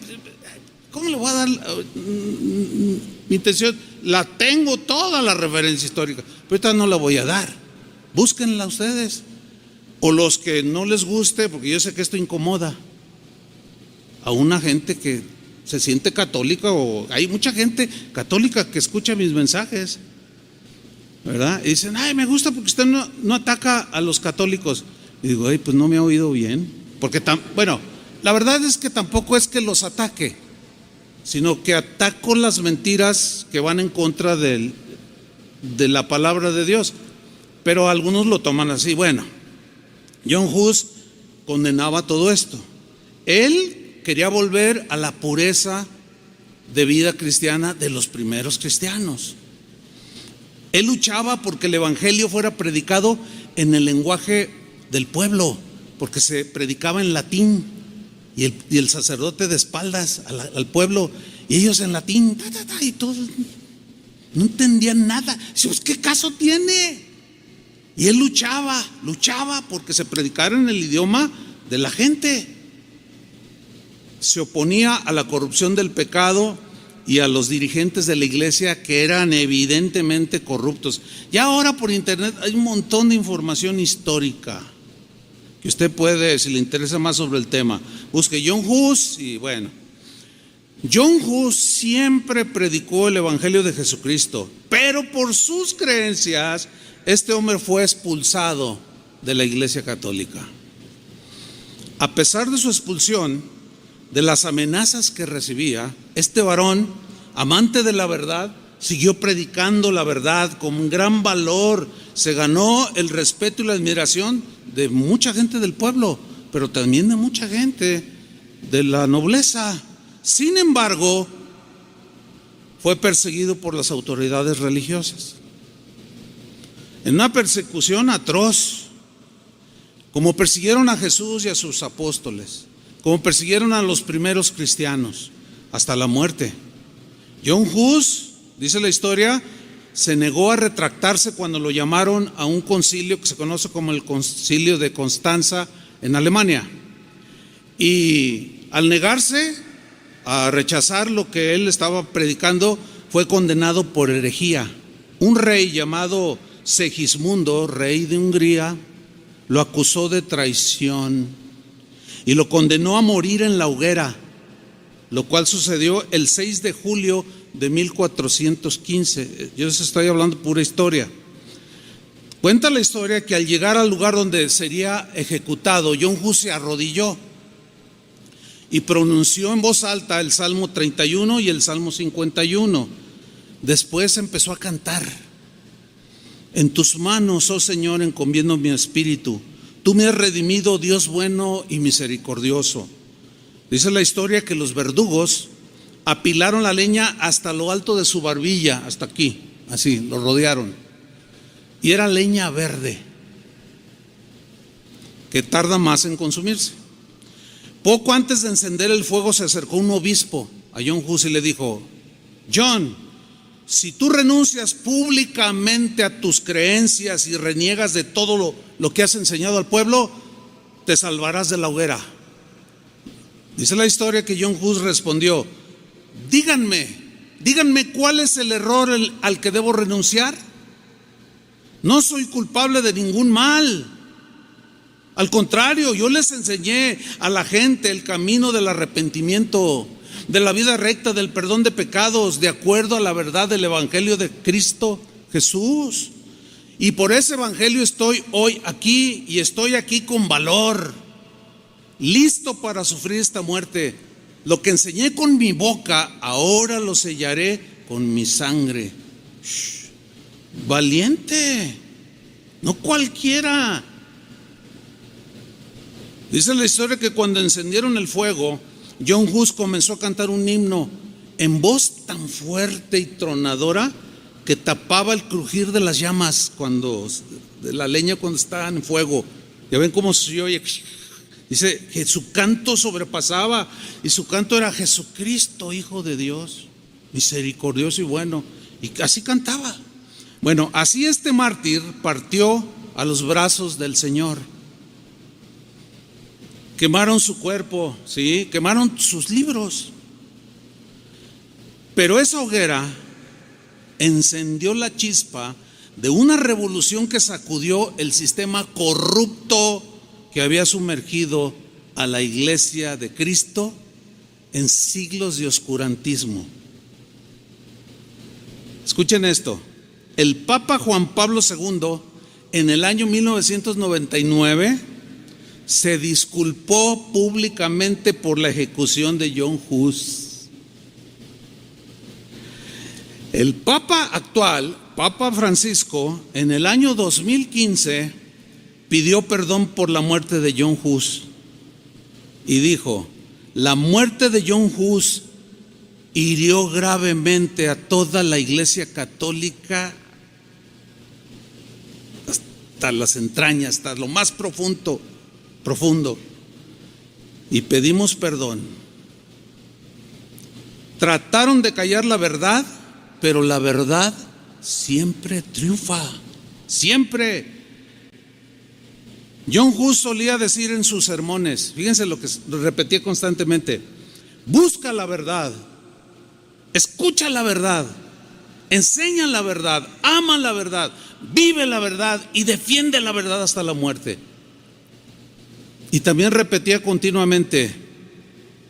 ¿Cómo le voy a dar mi intención? La tengo toda la referencia histórica, pero ahorita no la voy a dar. Búsquenla ustedes, o los que no les guste, porque yo sé que esto incomoda a una gente que se siente católica, o hay mucha gente católica que escucha mis mensajes, ¿verdad? Y dicen, ay, me gusta porque usted no ataca a los católicos. Y digo, ay, pues no me ha oído bien, porque bueno, la verdad es que tampoco es que los ataque, sino que ataco las mentiras que van en contra de la palabra de Dios. Pero algunos lo toman así. Bueno, John Hus condenaba todo esto. Él quería volver a la pureza de vida cristiana de los primeros cristianos. Él luchaba porque el evangelio fuera predicado en el lenguaje del pueblo, porque se predicaba en latín y el sacerdote de espaldas al pueblo, y ellos en latín, y todos no entendían nada. Pues, ¿qué caso tiene? Y él luchaba porque se predicara en el idioma de la gente. Se oponía a la corrupción del pecado y a los dirigentes de la iglesia, que eran evidentemente corruptos. Y ahora por internet hay un montón de información histórica que usted puede, si le interesa más sobre el tema, busque John Hus. Y bueno, John Hus siempre predicó el evangelio de Jesucristo, pero por sus creencias este hombre fue expulsado de la iglesia católica. A pesar de su expulsión, de las amenazas que recibía, este varón, amante de la verdad, siguió predicando la verdad con un gran valor. Se ganó el respeto y la admiración de mucha gente del pueblo, pero también de mucha gente de la nobleza. Sin embargo, fue perseguido por las autoridades religiosas en una persecución atroz, como persiguieron a Jesús y a sus apóstoles, como persiguieron a los primeros cristianos, hasta la muerte. John Hus, dice la historia, se negó a retractarse cuando lo llamaron a un concilio que se conoce como el Concilio de Constanza en Alemania. Y al negarse a rechazar lo que él estaba predicando, fue condenado por herejía. Un rey llamado Segismundo, rey de Hungría, lo acusó de traición y lo condenó a morir en la hoguera, lo cual sucedió el 6 de julio de 1415. Yo les estoy hablando pura historia. Cuenta la historia que al llegar al lugar donde sería ejecutado, John Hus se arrodilló y pronunció en voz alta el Salmo 31 y el Salmo 51. Después empezó a cantar: en tus manos, oh Señor, encomiendo mi espíritu. Tú me has redimido, Dios bueno y misericordioso. Dice la historia que los verdugos apilaron la leña hasta lo alto de su barbilla, hasta aquí, así, lo rodearon. Y era leña verde, que tarda más en consumirse. Poco antes de encender el fuego se acercó un obispo a John Hus y le dijo: John, si tú renuncias públicamente a tus creencias y reniegas de todo lo que has enseñado al pueblo, te salvarás de la hoguera. Dice la historia que John Hus respondió: díganme cuál es el error al que debo renunciar. No soy culpable de ningún mal. Al contrario, yo les enseñé a la gente el camino del arrepentimiento, de la vida recta, del perdón de pecados, de acuerdo a la verdad del Evangelio de Cristo Jesús. Y por ese Evangelio estoy hoy aquí, y estoy aquí con valor, listo para sufrir esta muerte. Lo que enseñé con mi boca, ahora lo sellaré con mi sangre. Valiente, no cualquiera. Dice la historia que cuando encendieron el fuego, John Hus comenzó a cantar un himno en voz tan fuerte y tronadora que tapaba el crujir de las llamas de la leña cuando estaba en fuego. Ya ven cómo se oye. Dice que su canto sobrepasaba, y su canto era: Jesucristo, Hijo de Dios, misericordioso y bueno. Y así cantaba. Bueno, así este mártir partió a los brazos del Señor. Quemaron su cuerpo, ¿sí? Quemaron sus libros. Pero esa hoguera encendió la chispa de una revolución que sacudió el sistema corrupto que había sumergido a la iglesia de Cristo en siglos de oscurantismo. Escuchen esto: el Papa Juan Pablo II, en el año 1999, se disculpó públicamente por la ejecución de John Hus. El Papa actual, Papa Francisco, en el año 2015 pidió perdón por la muerte de John Hus y dijo: la muerte de John Hus hirió gravemente a toda la Iglesia Católica hasta las entrañas, hasta lo más profundo, y pedimos perdón. Trataron de callar la verdad, pero la verdad siempre triunfa, siempre. John Hus solía decir en sus sermones, fíjense lo que repetía constantemente: busca la verdad, escucha la verdad, enseña la verdad, ama la verdad, vive la verdad y defiende la verdad hasta la muerte. Y también repetía continuamente: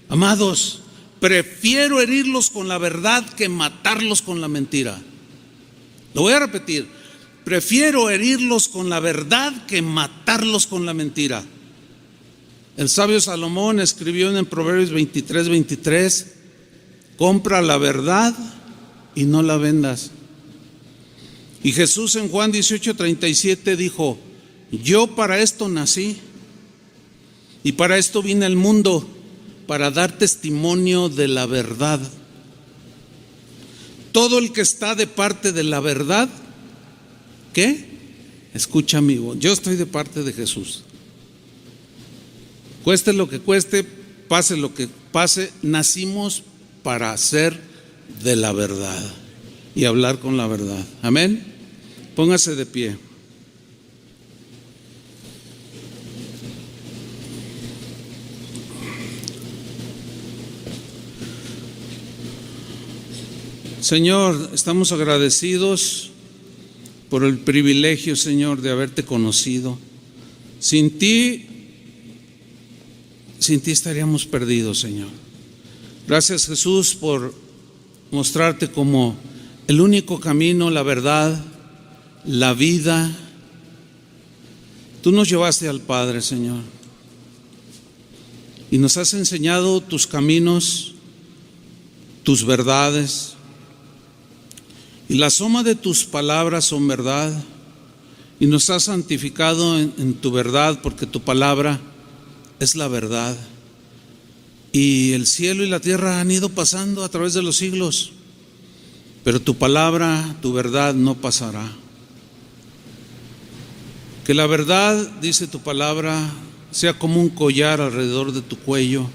amados, prefiero herirlos con la verdad que matarlos con la mentira. Lo voy a repetir: prefiero herirlos con la verdad que matarlos con la mentira. El sabio Salomón escribió en Proverbios 23:23: compra la verdad y no la vendas. Y Jesús en Juan 18:37 dijo: yo para esto nací y para esto vine al mundo, para dar testimonio de la verdad. Todo el que está de parte de la verdad, ¿qué? Escucha mi voz. Yo estoy de parte de Jesús. Cueste lo que cueste, pase lo que pase, nacimos para ser de la verdad y hablar con la verdad. Amén. Póngase de pie. Señor, estamos agradecidos por el privilegio, Señor, de haberte conocido. Sin ti estaríamos perdidos, Señor. Gracias, Jesús, por mostrarte como el único camino, la verdad, la vida. Tú nos llevaste al Padre, Señor, y nos has enseñado tus caminos, tus verdades. Y la suma de tus palabras son verdad, y nos has santificado en tu verdad, porque tu palabra es la verdad. Y el cielo y la tierra han ido pasando a través de los siglos, pero tu palabra, tu verdad no pasará. Que la verdad, dice tu palabra, sea como un collar alrededor de tu cuello,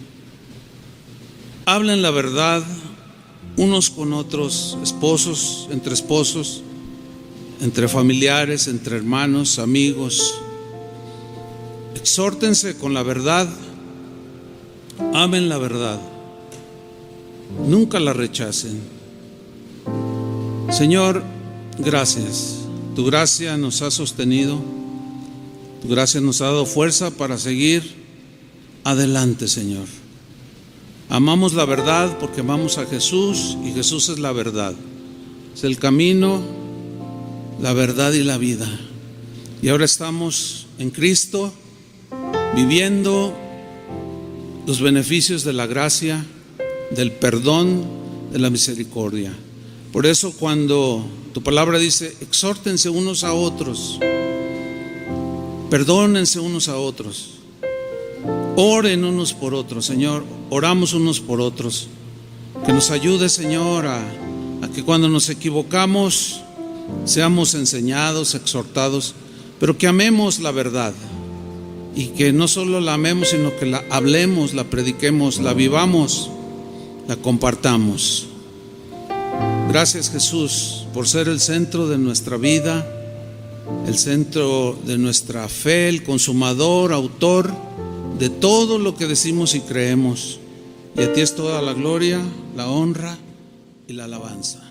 Hablen la verdad unos con otros, esposos, entre familiares, entre hermanos, amigos. Exhórtense con la verdad, amen la verdad, nunca la rechacen. Señor, gracias. Tu gracia nos ha sostenido, tu gracia nos ha dado fuerza para seguir adelante, Señor. Amamos la verdad porque amamos a Jesús, y Jesús es la verdad. Es el camino, la verdad y la vida. Y ahora estamos en Cristo, viviendo los beneficios de la gracia, del perdón, de la misericordia. Por eso cuando tu palabra dice, exhórtense unos a otros, perdónense unos a otros, oren unos por otros. Señor, oramos unos por otros. Que nos ayude, Señor, a que cuando nos equivocamos seamos enseñados, exhortados, pero que amemos la verdad, y que no solo la amemos, sino que la hablemos, la prediquemos, la vivamos, la compartamos. Gracias, Jesús, por ser el centro de nuestra vida, el centro de nuestra fe, el consumador, autor de todo lo que decimos y creemos. Y a ti es toda la gloria, la honra y la alabanza.